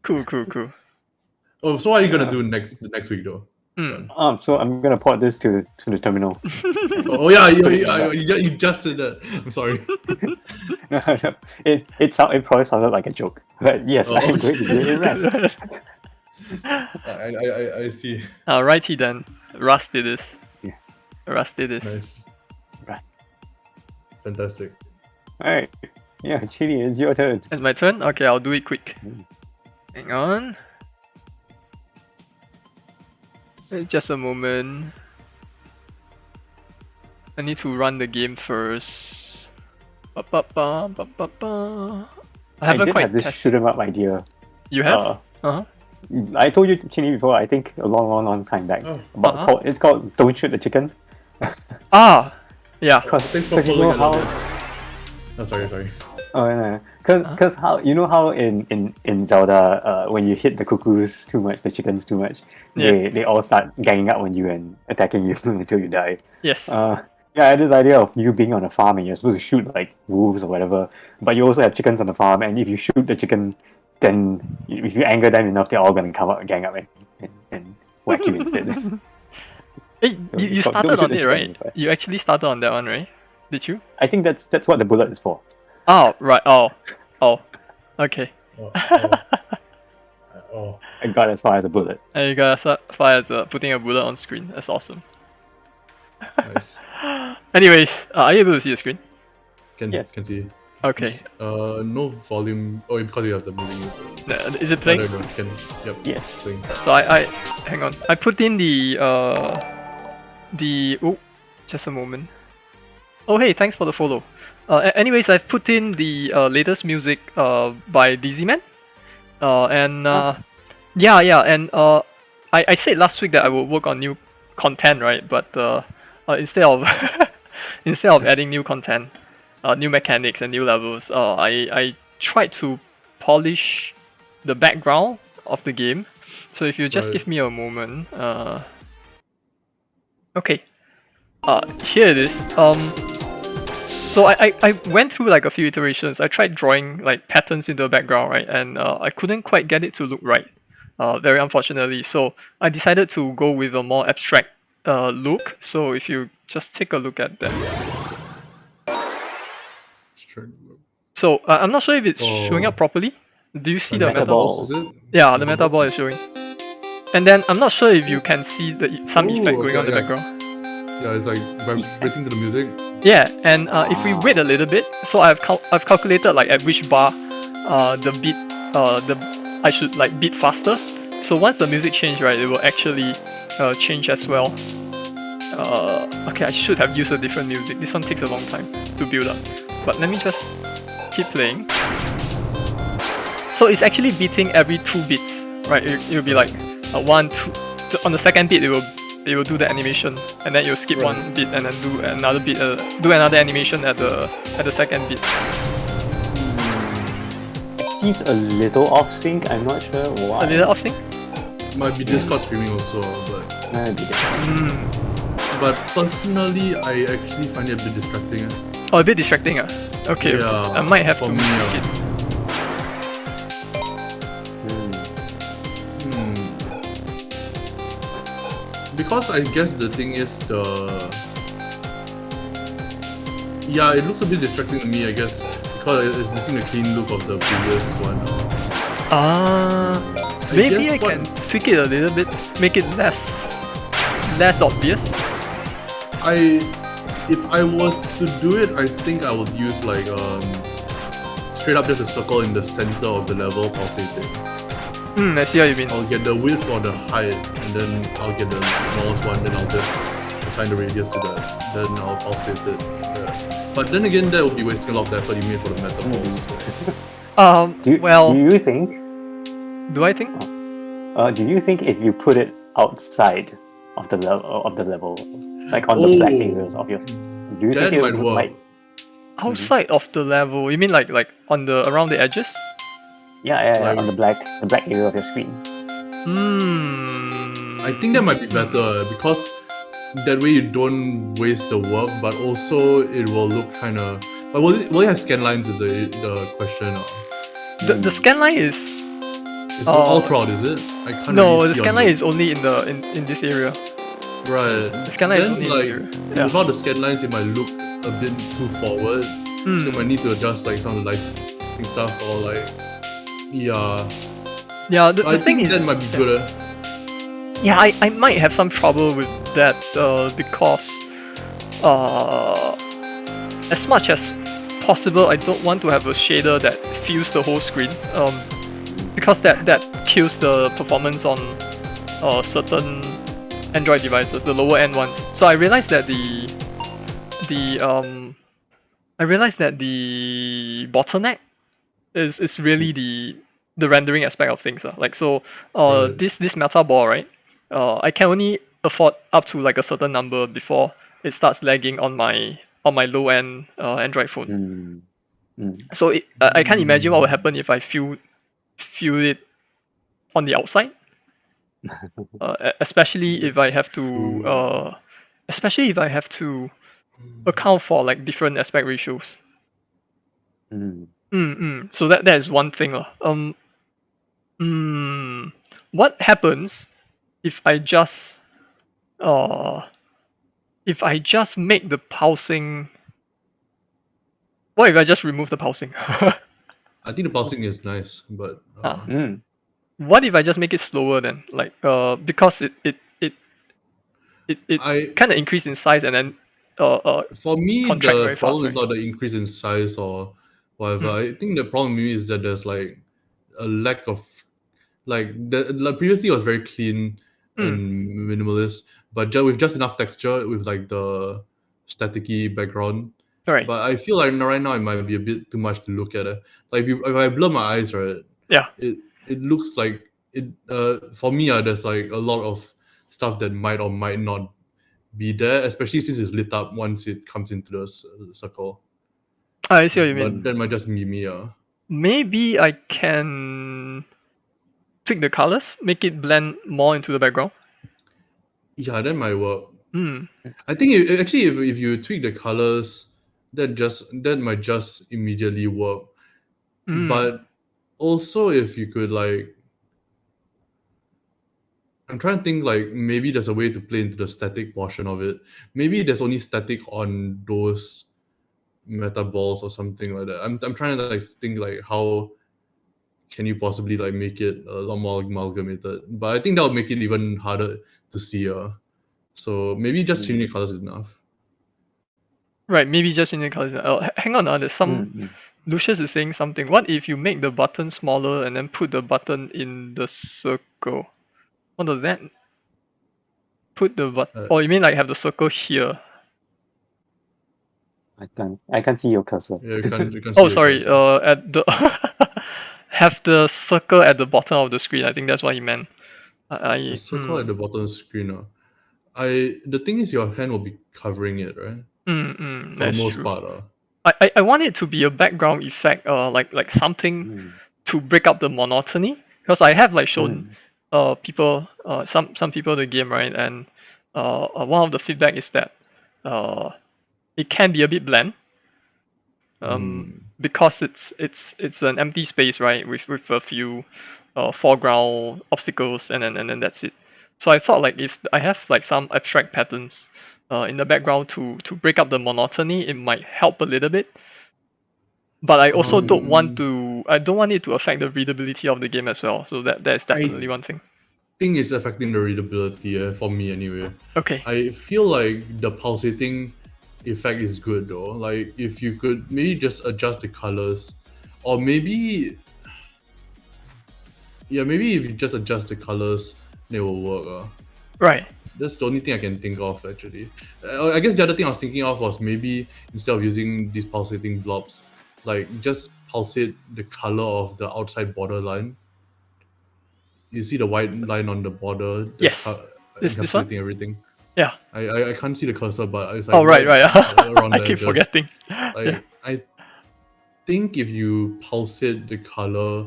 Cool. Oh, so what are you gonna do next week though? So I'm gonna port this to the terminal. Oh yeah, you just said that. I'm sorry. No. It probably sounded like a joke, but yes, Oh, I'm going to do it in Rust. I see. Righty then. Rust did this. Yeah. Rust did this. Nice. Right. Fantastic. All right. Yeah, Chidi, it's your turn. It's my turn? Okay, I'll do it quick. Hang on. Just a moment. I need to run the game first. I haven't did quite have this tested. shoot 'em up idea. You have? Uh, I told you, Chini, before. I think a long time back. Oh. It's called "Don't Shoot the Chicken." Ah! Yeah. Thanks for Because you know following how. Oh, sorry. Oh yeah, because how you know how in Zelda when you hit the cuckoos too much, the chickens too much, they all start ganging up on you and attacking you until you die. Yes. Yeah, I had this idea of you being on a farm and you're supposed to shoot like wolves or whatever, but you also have chickens on the farm, and if you shoot the chicken, then if you anger them enough, they're all gonna gang up and whack you instead. Hey, you Don't started shoot on the it, right? chicken, You actually started on that one, right? Did you? I think that's what the bullet is for. Oh, right. Oh. Okay. Oh. I got as far as a bullet. And you got as far as putting a bullet on screen. That's awesome. Nice. Anyways, are you able to see the screen? Yes. Can see. Okay. No volume. Oh, because you have the music. Is it playing? No, yep. Yes. Playing. So I hang on. I put in the just a moment. Oh hey, thanks for the follow. Anyways, I've put in the latest music by Dizzyman. I said last week that I would work on new content, right? But instead of adding new content, new mechanics and new levels, I tried to polish the background of the game. So if you just give me a moment, okay, here it is. So I went through like a few iterations. I tried drawing like patterns into the background, right? And I couldn't quite get it to look right, very unfortunately. So I decided to go with a more abstract look. So if you just take a look at that. So I'm not sure if it's showing up properly. Do you see The the meta balls, balls. is it? Yeah, the meta ball is showing. And then I'm not sure if you can see some Ooh, effect going okay, on in the yeah. background. Yeah, it's like vibrating to the music. Yeah, and if we wait a little bit, so I've calculated like at which bar the beat I should like beat faster. So once the music change, right, it will actually change as well. Okay, I should have used a different music. This one takes a long time to build up, but let me just keep playing. So it's actually beating every 2 beats, right? It'll be like 1, 2. On the second beat, it will do the animation, and then you'll skip Right. 1 beat and then do another beat, do another animation at the second beat. It seems a little off sync. I'm not sure why. A little off sync. Might be Discord streaming also, but Maybe that. but personally, I actually find it a bit distracting. Oh, a bit distracting. Okay, Yeah, I might have for to me, tweak it. Because I guess the thing is yeah, it looks a bit distracting to me, I guess, because it's missing the clean look of the previous one. Maybe guess I can tweak it a little bit, make it less obvious. If I were to do it, I think I would use like straight up just a circle in the center of the level pulsating. I see what you mean. I'll get the width or the height, and then I'll get the smallest one, then I'll just assign the radius to that. Then I'll pulsate it. Yeah. But then again, that would be wasting a lot of effort you made for the meta balls. Do you think? Do I think? Do you think if you put it outside of the level, like on the black areas of your, do you that think it might would work. like? Outside of the level, you mean like on the around the edges? Yeah, Like- on the black area of your screen. I think that might be better because that way you don't waste the work, but also it will look kind of. But will it have scan lines? Is the question? The scan line is It's not all throughout, is it? I can't no. really The see scan on line is only in this area. right. The scan line is Then only in like the area. Yeah. without the scan lines, it might look a bit too forward. So you might need to adjust like some of the lighting stuff or like yeah. Yeah. The I thing think is that might be good. Yeah, I might have some trouble with that because as much as possible, I don't want to have a shader that fills the whole screen because that kills the performance on certain Android devices, the lower end ones. So I realized that the bottleneck is really the rendering aspect of things. Like so, Right. this meta ball, right? I can only afford up to like a certain number before it starts lagging on my low end Android phone. So I can't imagine what would happen if I fill it on the outside, especially if I have to account for like different aspect ratios. So that is one thing. What happens if I just make the pulsing? What if I just remove the pulsing? I think the pulsing is nice, but What if I just make it slower then? Like because it kind of increase in size and then for me contract the very fast, problem right? is not the increase in size or whatever. I think the problem with me is that there's like a lack of like previously it was very clean and minimalist, but with just enough texture with like the staticky background. Right. But I feel like right now it might be a bit too much to look at it. Like if I blur my eyes, right? Yeah. It looks like it. For me, there's like a lot of stuff that might or might not be there, especially since it's lit up once it comes into the circle. I see what you mean. But that might just be me. Maybe I can tweak the colors, make it blend more into the background. Yeah, that might work. I think if you tweak the colors, that might just immediately work. But also if you could like, I'm trying to think like maybe there's a way to play into the static portion of it. Maybe there's only static on those meta balls or something like that. I'm trying to like think like how can you possibly like make it a lot more amalgamated? But I think that would make it even harder to see. So maybe just changing the colors is enough. Right, maybe just changing the colors. Hang on, there's some. Lucius is saying something. What if you make the button smaller and then put the button in the circle? What does that? Put the button. Oh, you mean like have the circle here? I can't see your cursor. Yeah, you can't see Oh, your sorry. cursor. At the have the circle at the bottom of the screen. I think that's what he meant. The circle at the bottom of the screen. The thing is, your hand will be covering it, right? For the most part. I want it to be a background effect, like something to break up the monotony. Because I have like shown people, some people the game, right, and one of the feedback is that it can be a bit bland. Because it's an empty space, right, with a few foreground obstacles, and then that's it. So I thought like if I have like some abstract patterns in the background to break up the monotony, it might help a little bit. But I also don't want it to affect the readability of the game as well. So that's definitely one thing. I think it's affecting the readability for me anyway. Okay. I feel like the pulsating effect is good though. Like if you could maybe just adjust the colors, or maybe if you just adjust the colors, it will work. Right. That's the only thing I can think of actually. I guess the other thing I was thinking of was maybe instead of using these pulsating blobs, like just pulsate the color of the outside border line. You see the white line on the border? Yes. This one? Everything. Yeah. I can't see the cursor, but it's like right. around I keep forgetting. I think if you pulsate the color,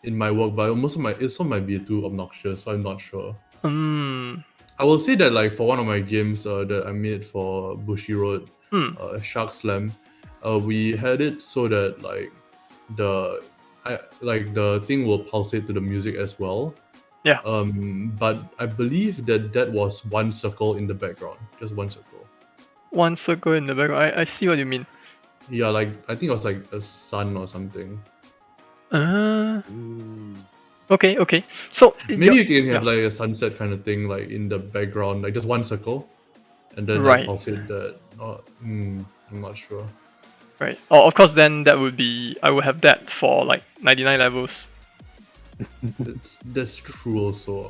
it might work, but it also might be too obnoxious, so I'm not sure. I will say that like for one of my games that I made for Bushiroad, Shark Slam, we had it so that like the thing will pulsate to the music as well. Yeah. But I believe that was one circle in the background, just one circle. One circle in the background. I see what you mean. Yeah, like I think it was like a sun or something. Okay. So maybe you can have like a sunset kind of thing, like in the background, like just one circle, and then pulsate that. I'm not sure. Right. Oh, of course. Then that would be I would have that for like 99 levels. That's true also.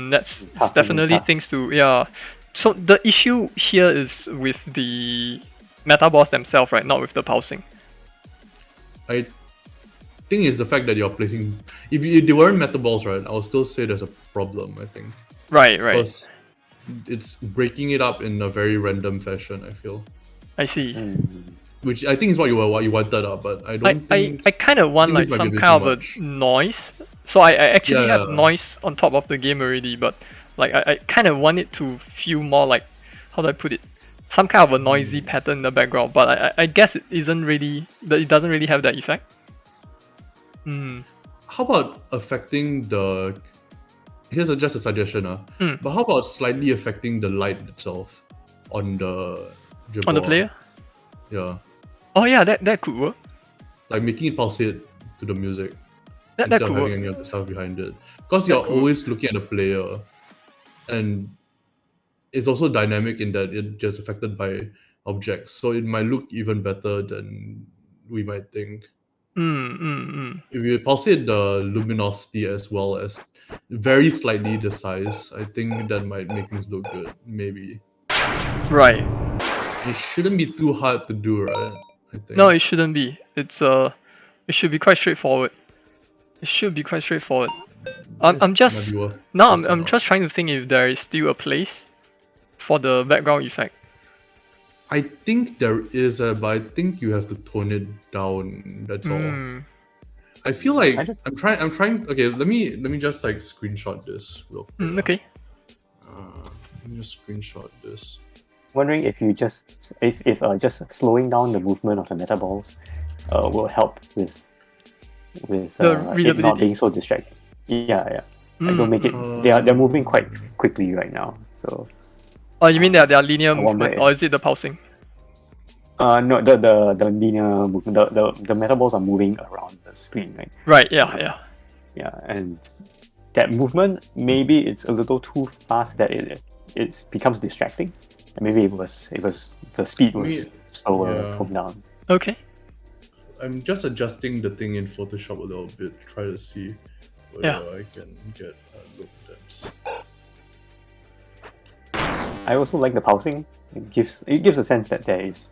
That's definitely things to So the issue here is with the meta boss themselves, right? Not with the pulsing. I think it's the fact that you're placing. If they weren't meta balls, right, I'll still say there's a problem. I think. Right. Because it's breaking it up in a very random fashion. I feel. I see. Which I think is what you wanted, but I don't think. I kind of want like some kind of a noise. So I actually have noise on top of the game already, but like I kind of want it to feel more like, how do I put it? Some kind of a noisy pattern in the background, but I guess it doesn't really have that effect. How about affecting the? Here's just a suggestion, but how about slightly affecting the light itself on the Jabor? On the player? Yeah. Oh yeah, that could work. Like making it pulsate to the music that instead could of having work. any of the stuff behind it. Because you're always looking at the player, and it's also dynamic in that it's just affected by objects, so it might look even better than we might think. If you pulsate the luminosity as well as very slightly the size, I think that might make things look good. Maybe. Right. It shouldn't be too hard to do, right? I think. No, it shouldn't be. It should be quite straightforward. I'm just trying to think if there is still a place for the background effect. I think there is, but I think you have to tone it down. That's all. I feel like I'm trying. Okay, let me just like screenshot this real quick. Okay. Let me just screenshot this. Wondering if you just slowing down the movement of the meta balls will help with it not being so distracting. Yeah. Like will make it. They're moving quite quickly right now. So. Oh, you mean they are linear movement, or is it the pulsing? No, the linear movement, the metal balls are moving around the screen, right? Right. Yeah. Yeah, and that movement, maybe it's a little too fast that it becomes distracting. And maybe it was the speed was slower from down. Okay. I'm just adjusting the thing in Photoshop a little bit to try to see whether I can get look depths. I also like the pulsing. It gives a sense that there is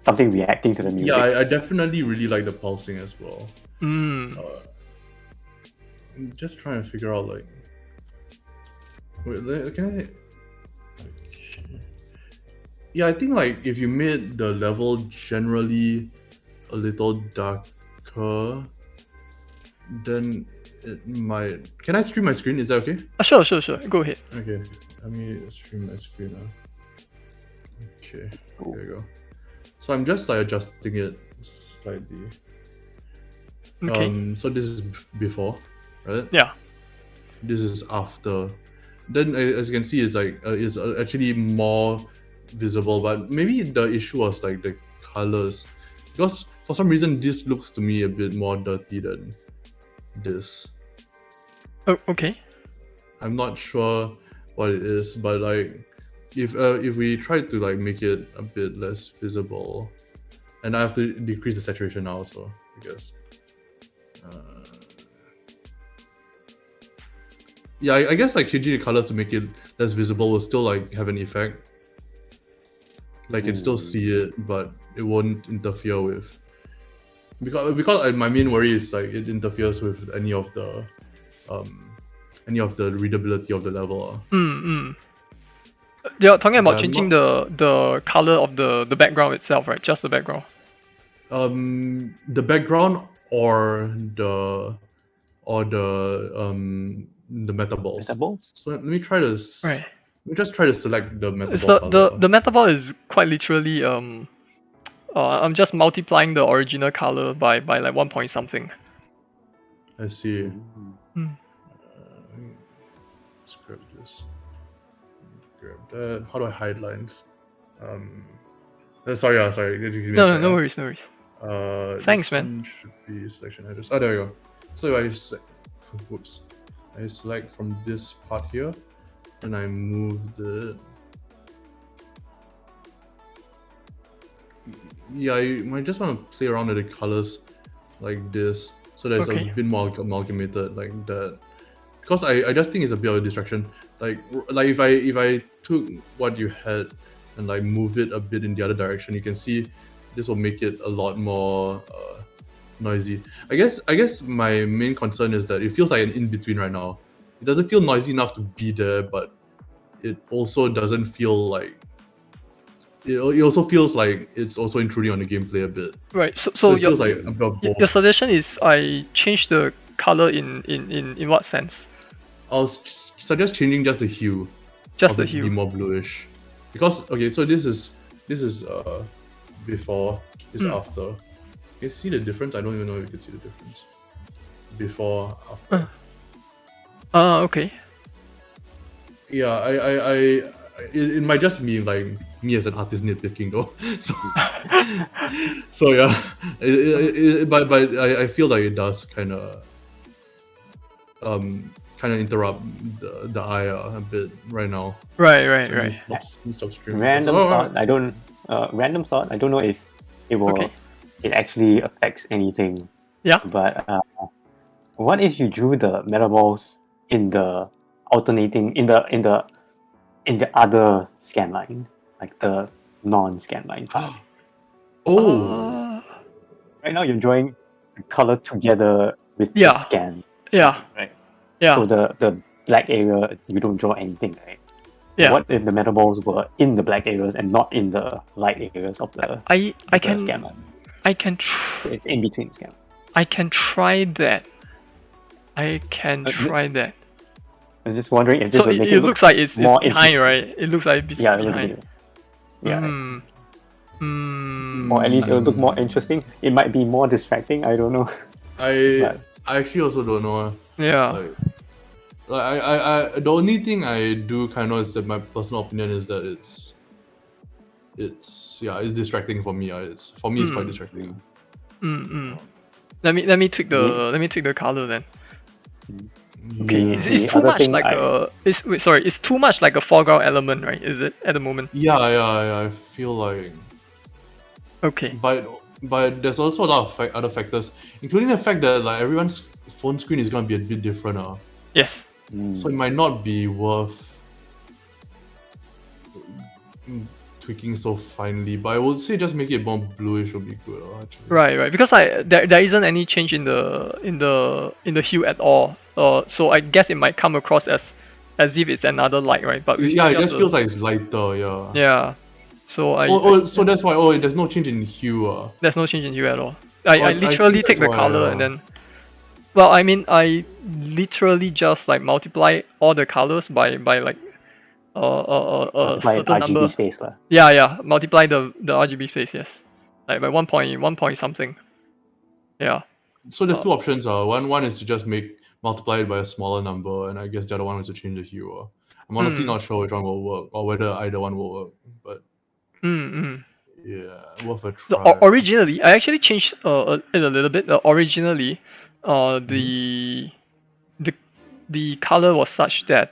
something reacting to the music. Yeah, I definitely really like the pulsing as well. I'm just trying to figure out like. Wait, can I? Okay. Yeah, I think like if you made the level generally a little darker, then it might. Can I stream my screen? Is that okay? Sure. Go ahead. Okay, let me stream my screen now. Okay, there you go. So I'm just like adjusting it slightly. Okay. So this is before, right? Yeah. This is after. Then as you can see, it's like it's actually more visible, but maybe the issue was like the colors, because for some reason this looks to me a bit more dirty than this. Oh, okay. I'm not sure what it is, but like if we try to like make it a bit less visible, and I have to decrease the saturation now, so I guess. Yeah, I guess like changing the colors to make it less visible will still like have an effect. Like you can still see it, but it won't interfere with. Because my main worry is like it interferes with any of the readability of the level. You're talking about changing the color of the background itself, right? Just the background. The background or the meta balls. Meta balls? So let me try this. Right. Let me just try to select the meta So ball. the meta ball is quite literally I'm just multiplying the original color by like 1 point something. I see. Let's grab this. Grab that. How do I hide lines? Sorry. Just give me a second. No worries. Thanks, this man. one should be selection address. Oh, there we go. So if I select, I select from this part here, and I move the. Yeah, I might just want to play around with the colors like this, so that it's a bit more amalgamated like that. Because I just think it's a bit of a distraction. Like if I took what you had and like move it a bit in the other direction, you can see this will make it a lot more noisy. I guess my main concern is that it feels like an in-between right now. It doesn't feel noisy enough to be there, but it also doesn't feel like it also feels like it's also intruding on the gameplay a bit. Right. So it feels like a bit of both. Your suggestion is I change the color in what sense? I'll suggest changing just the hue. Just the hue. Be more bluish. Because okay, so this is before, this is after. You can see the difference? I don't even know if you can see the difference. Before, after. Okay. Yeah, it might just be like me as an artist nitpicking though. So yeah, but I feel like it does kind of interrupt the eye a bit right now. Right. Stop streaming. Random thought. I don't know if it will. Okay. It actually affects anything. Yeah. But what if you drew the meta balls in the alternating in the other scan line, like the non-scan line part? Right now you're drawing the color together with the scan. Yeah. Right. Yeah. So the black area, you don't draw anything, right? Yeah. What if the meta balls were in the black areas and not in the light areas of the scan line? It's in between scan. I can try that. I'm just wondering if this so would make it looks like it's more behind, right? It looks like it's behind. Or at least it will look more interesting. It might be more distracting. I don't know. I actually also don't know. Yeah. I the only thing I do kind of know is that my personal opinion is that it's distracting for me. It's quite distracting. Let me tweak the color then. Okay, It's too much like it's too much like a foreground element, right? Is it at the moment? Yeah, I feel like. Okay. But there's also a lot of other factors, including the fact that like everyone's phone screen is gonna be a bit different. Yes. So it might not be worth tweaking so finely, but I would say just make it more bluish would be good. Actually. Right. Because there isn't any change in the hue at all. So I guess it might come across as if it's another light, right? But it just feels like it's lighter. Yeah. Yeah. So so that's why there's no change in hue. There's no change in hue at all. I literally take the color and then. Well, I mean, I literally just like multiply all the colors by like a certain RGB number. Space, Yeah. Multiply the RGB space. Yes, like by 1 point something. Yeah. So there's two options. One is to just multiply it by a smaller number, and I guess the other one is to change the hue. I'm honestly not sure which one will work or whether either one will work, but. Yeah, worth a try. So, originally, I actually changed it a little bit. Originally, the color was such that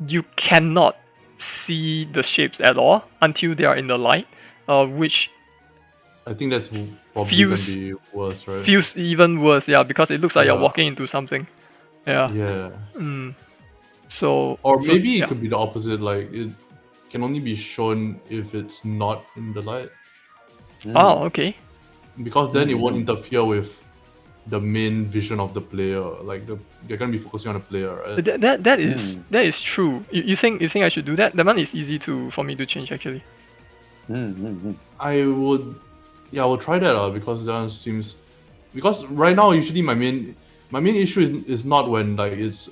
you cannot see the shapes at all until they are in the light, which I think that's probably gonna be worse, right? Feels even worse, yeah, because it looks like you're walking into something. Yeah. Yeah. So. Or maybe it could be the opposite. Like it can only be shown if it's not in the light. Oh, okay. Because then it won't interfere with the main vision of the player. Like they're gonna be focusing on the player, right? That is true. You think I should do that? That one is easy for me to change actually. I will try that because that seems because right now usually my main issue is not when like it's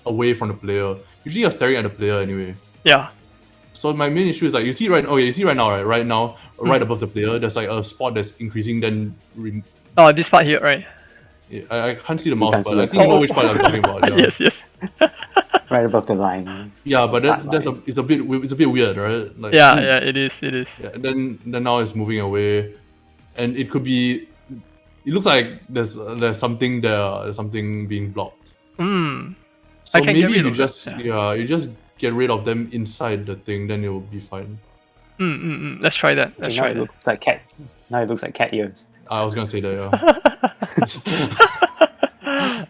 away from the player. Usually you're staring at the player anyway. Yeah. So my main issue is like you see right now, right above the player, there's like a spot that's increasing. Then this part here, right? Yeah, I can't see the mouse, but I think you know which part I'm talking about. Yeah. Yes. Right above the line. Yeah, but it's a bit weird, right? Like, yeah, it is. Yeah, then now it's moving away, and it could be. It looks like there's something there, there's something being blocked. So maybe you just get rid of them inside the thing, then it will be fine. Let's try that. It looks like cat. Now it looks like cat ears. I was gonna say that,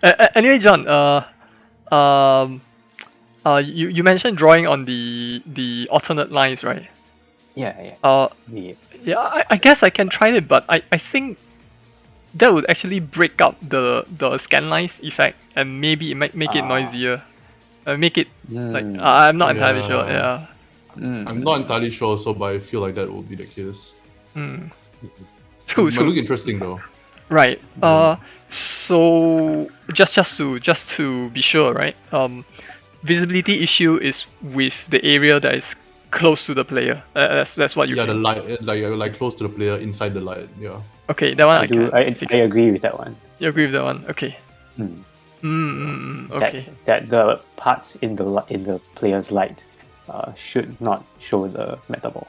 yeah. Anyway, John, you mentioned drawing on the alternate lines, right? Yeah. Yeah. I guess I can try it, but I think that would actually break up the scan lines effect, and maybe it might make it noisier. Make it like I'm not entirely sure. Yeah. I'm not entirely sure also, but I feel like that will be the case. It's cool. It might look interesting though. Right. So just to be sure, right? Visibility issue is with the area that is close to the player. That's what you. Yeah, the light, like close to the player inside the light. Yeah. Okay, that one I agree with that one. You agree with that one? Okay. Okay. That the parts in the player's light should not show the metaball.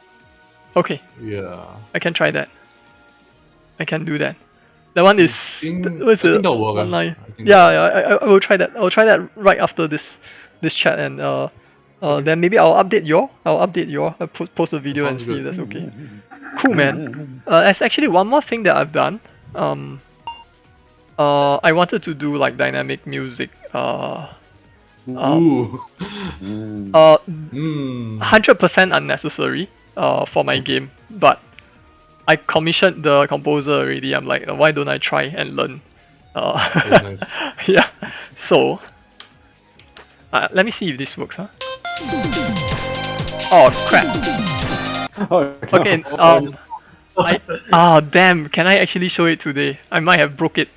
Okay. Yeah. I can try that. I can do that. That one is what's it? Online. I will try that. I will try that right after this chat, and then maybe I'll update your. I'll post a video and see if that's okay. Cool, man. There's actually one more thing that I've done. I wanted to do like dynamic music. 100% unnecessary for my game, but I commissioned the composer already. I'm like, why don't I try and learn? Nice. Yeah. So let me see if this works, huh? Oh crap. Okay. Damn. Can I actually show it today? I might have broke it.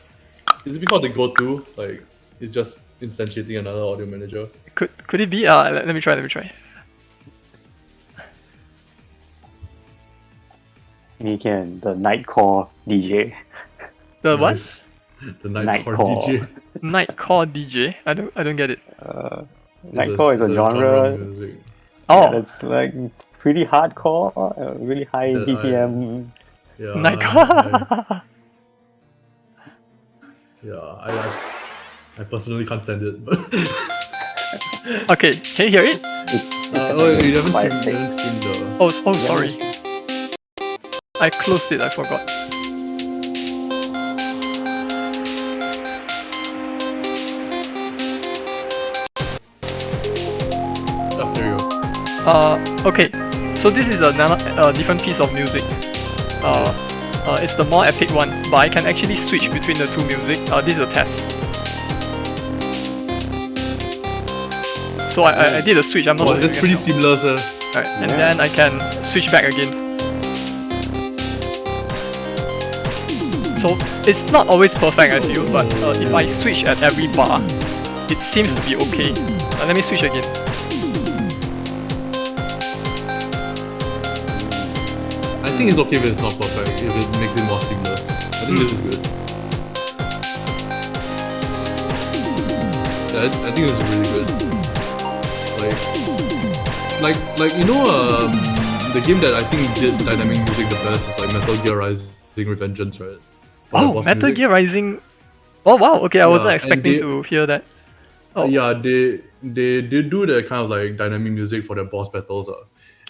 Is it because the go-to like it's just instantiating another audio manager? Could it be? Let me try. You can the Nightcore DJ. The what? Nice. The Nightcore DJ. Nightcore DJ. I don't get it. Nightcore is a genre. Music. Oh, That's like pretty hardcore, really high That BPM. Yeah. I personally can't stand it. But Okay, can you hear it? you haven't streamed the. Oh, sorry. I closed it. I forgot. Oh, there you go. Okay. So this is a different piece of music. It's the more epic one, but I can actually switch between the two music. This is a test. So I did a switch. I'm not sure. That's pretty seamless. Right, and then I can switch back again. So it's not always perfect, I feel, but if I switch at every bar, it seems to be okay. Let me switch again. I think it's okay if it's not perfect, if it makes it more seamless. I think this is good. Yeah, I think this is really good. Like you know, the game that I think did dynamic music the best is like Metal Gear Rising Revengeance, right? Oh, Metal Gear Rising. Oh wow, okay, I wasn't expecting to hear that. Oh. Yeah, they do the kind of like dynamic music for their boss battles,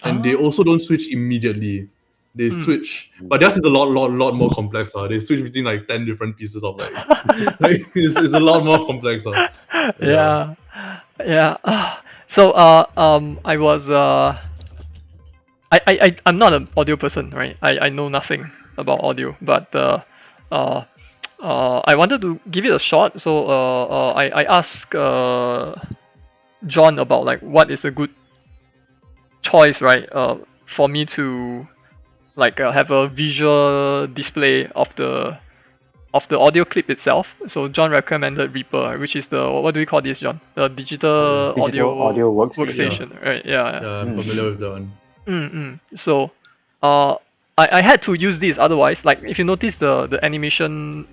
and they also don't switch immediately. They switch, but theirs is a lot more complex. They switch between like 10 different pieces of like, it's a lot more complex. Yeah. So I was I'm not an audio person, right? I know nothing about audio, but I wanted to give it a shot. So I asked John about like what is a good choice, right? For me to like have a visual display of the audio clip itself. So John recommended Reaper, which is the, what do we call this, John? The digital audio workstation. Yeah. Right? Yeah. I'm familiar with that one. So I had to use this, otherwise, like if you notice the animation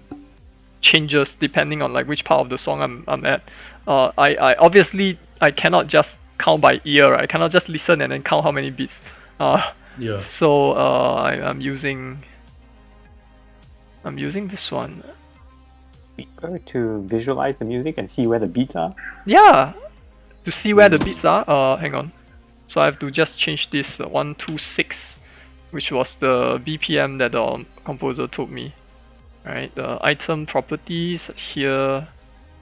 changes depending on like which part of the song I'm at. I obviously I cannot just count by ear, right? I cannot just listen and then count how many beats. So I'm using this one. To visualize the music and see where the beats are? Yeah, to see where the beats are. Hang on. So I have to just change this 126, which was the BPM that the composer told me. Right, the item properties here.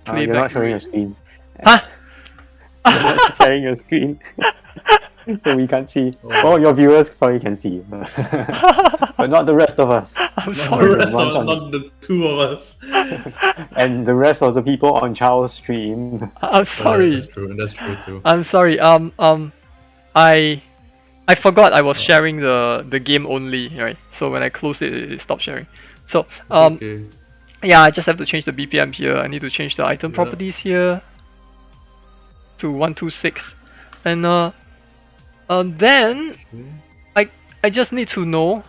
You're not showing your screen. Huh? You're not sharing your screen. So we can't see. Well, your viewers probably can see, but not the rest of us. I'm sorry. Not the two of us. And the rest of the people on Charles' stream. I'm sorry. That's true too. I'm sorry. I forgot I was sharing the game only, right? So when I closed it, it stopped sharing. So Okay. yeah, I just have to change the BPM here. I need to change the item properties here to 126, and then I just need to know.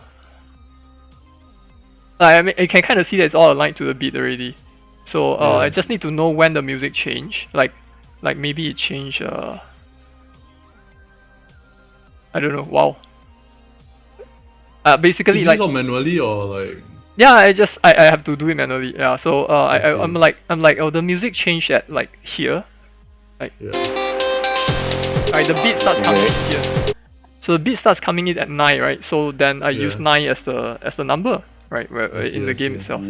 I mean, you can kind of see that it's all aligned to the beat already. So I just need to know when the music changed. Like maybe it changed. I don't know. Wow. Basically, like manually or like. Yeah, I have to do it manually. Yeah. So I'm like, oh, the music changed at like here. Like. Yeah. Right, the beat starts coming in here. So the beat starts coming in at 9, right? So then I use 9 as the number, right? In the game itself.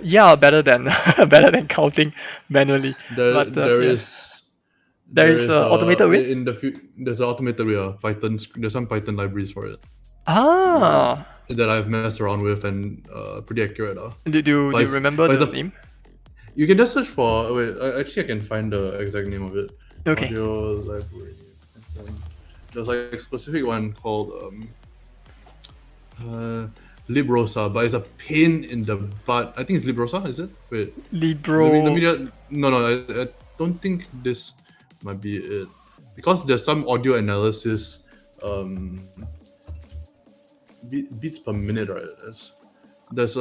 Yeah, better than counting manually. There is automated way. There's an automated way. Python. There's some Python libraries for it. That I've messed around with and pretty accurate. Do you remember the name? You can just search for. Wait, actually, I can find the exact name of it. Okay. Audio library. There's like a specific one called Librosa, but it's a pain in the butt. I think it's Librosa, is it? Wait. Libro. Let me just, no, I don't think this might be it, because there's some audio analysis beats per minute, right? There's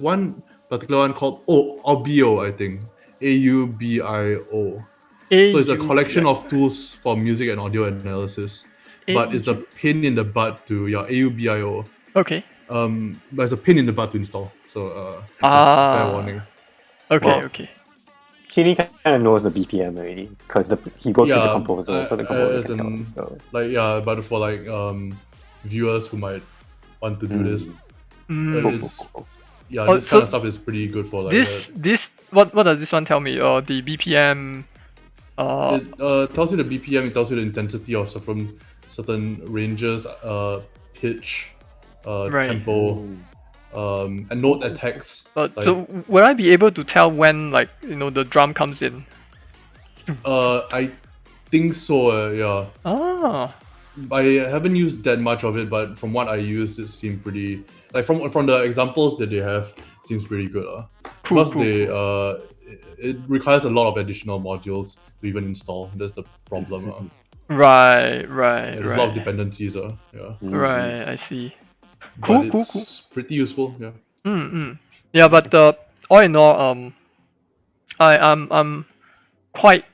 one particular one called Aubio, I think. AUBIO. So it's a collection of tools for music and audio analysis. but it's a pain in the butt to AUBIO. Okay. But it's a pain in the butt to install. So that's fair warning. Okay, okay. Kini kind of knows the BPM already because he goes through the composer, so the composer can tell him. So. But for like viewers who might want to do this, this kind of stuff is pretty good for like what does this one tell me? The BPM. It tells you the BPM. It tells you the intensity of from certain ranges, pitch, tempo. And note attacks. So will I be able to tell when the drum comes in? I think so. Yeah. I haven't used that much of it, but from what I used, it seemed pretty. Like from the examples that they have, seems pretty good. Cool, Plus, it requires a lot of additional modules to even install. That's the problem. Right. There's a lot of dependencies. Right, I see. Cool. Pretty useful, yeah. Yeah, but all in all, I'm quite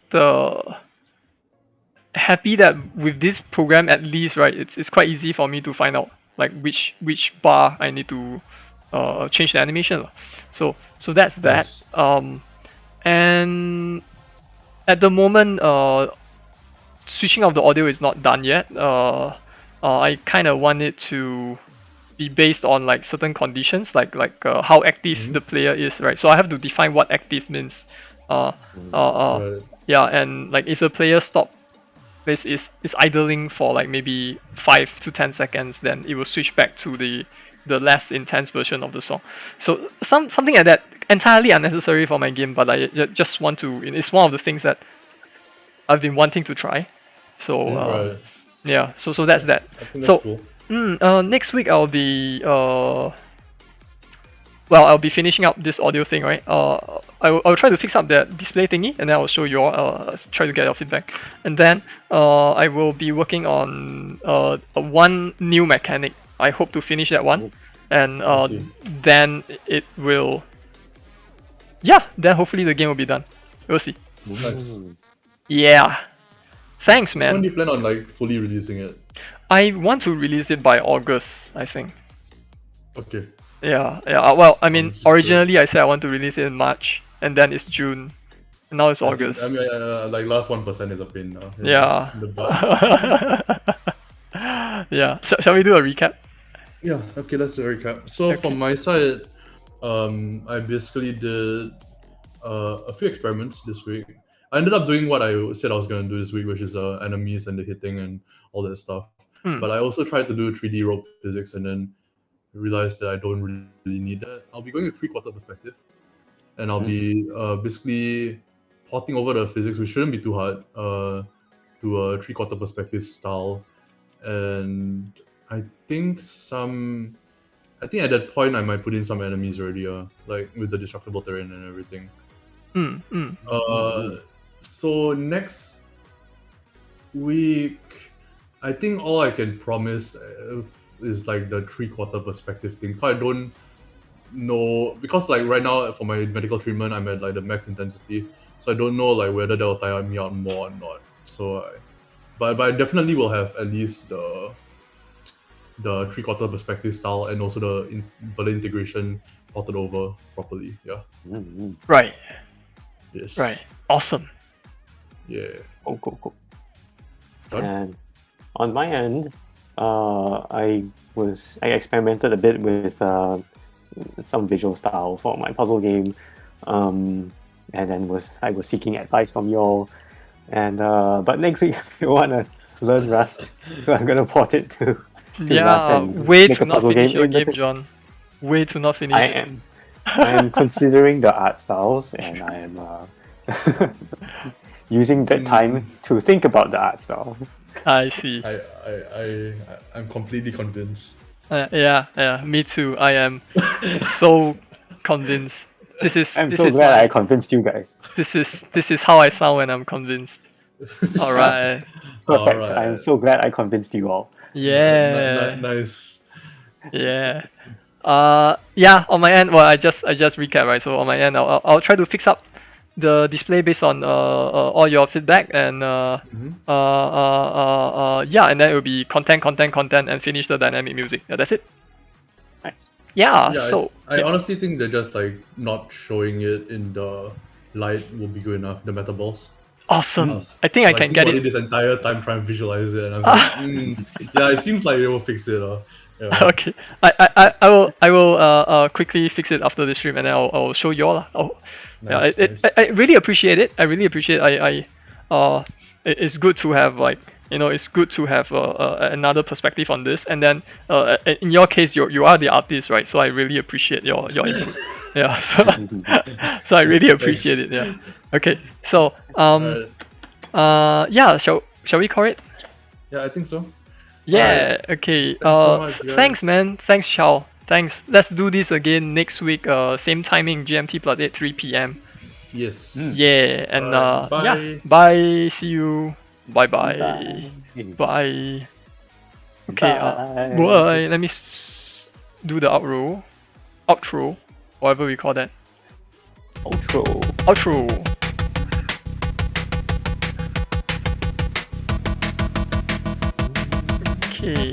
happy that with this program at least, right? It's quite easy for me to find out like which bar I need to change the animation. So that's that. Nice. And at the moment, switching of the audio is not done yet. I kind of want it to be based on like certain conditions, like how active the player is, right? So I have to define what active means. Right. Yeah, and like if the player is idling for like maybe 5 to 10 seconds, then it will switch back to the less intense version of the song. So something like that, entirely unnecessary for my game, but I just want to. It's one of the things that I've been wanting to try. So yeah, so that's that. I think that's cool. Next week I'll be I'll be finishing up this audio thing, right? I'll try to fix up that display thingy, and then I'll show you all. Try to get your feedback, and then I will be working on one new mechanic. I hope to finish that one, and then it will. Yeah, then hopefully the game will be done. We'll see. Nice. Yeah. Thanks, man. So when do you plan on like fully releasing it? I want to release it by August, I think. Okay. Yeah. Well, I mean, originally I said I want to release it in March, and then it's June, and now it's August. I mean, like last 1% is a pain now. Yeah. In the butt. Yeah. Shall we do a recap? Yeah. Okay. Let's do a recap. So from my side, I basically did a few experiments this week. I ended up doing what I said I was going to do this week, which is enemies and the hitting and all that stuff. But I also tried to do 3D rope physics and then realized that I don't really need that. I'll be going with 3/4 perspective, and I'll be basically porting over the physics, which shouldn't be too hard, to a 3/4 perspective style. And I think at that point I might put in some enemies already, like with the destructible terrain and everything. So next week, I think all I can promise is like the 3/4 perspective thing. I don't know, because like right now for my medical treatment I'm at like the max intensity, so I don't know like whether that will tire me out more or not. So but I definitely will have at least the 3/4 perspective style and also the further integration ported over properly. Yeah. Right. Yes. Right. Awesome. Yeah. Cool. Done? And on my end, I experimented a bit with some visual style for my puzzle game, and then I was seeking advice from y'all. And but next week we want to learn Rust, so I'm gonna port it to Rust and way make to a not puzzle finish your game, game, John. Way to not finish. I am considering the art styles, and I am using that time to think about the art styles. I see. I'm completely convinced. Yeah, me too. I am so convinced. I'm so glad I convinced you guys. This is how I sound when I'm convinced. All right. Perfect. Right. I'm so glad I convinced you all. Yeah. Nice. Yeah. On my end, well, I just recap, right? So on my end, I'll try to fix up the display based on all your feedback, and yeah, and then it will be content, and finish the dynamic music. Yeah, that's it. Nice. Yeah. Yeah, So I honestly think they're just like not showing it in the light will be good enough. The meta balls. awesome. I think I can get it. This entire time trying to visualize it, and I'm like, yeah, it seems like they will fix it. Yeah. Okay, I will quickly fix it after the stream, and then I'll show you all. Nice, yeah, nice. I really appreciate it. I really appreciate. It's good to have it's good to have another perspective on this. And then in your case, you are the artist, right? So I really appreciate your input. Yeah, so I really appreciate it. Yeah. Okay, so yeah, shall we call it? Yeah, I think so. Yeah, okay. Thanks so much, guys. Thanks, man. Thanks, Xiao. Thanks. Let's do this again next week. Same timing, GMT plus 8, 3 p.m. Yes. Yeah, and Alright, yeah, bye. bye. See you. Bye. Bye. Bye. Okay. Bye. Bye. Let me do the outro, whatever we call that. Outro. Okay.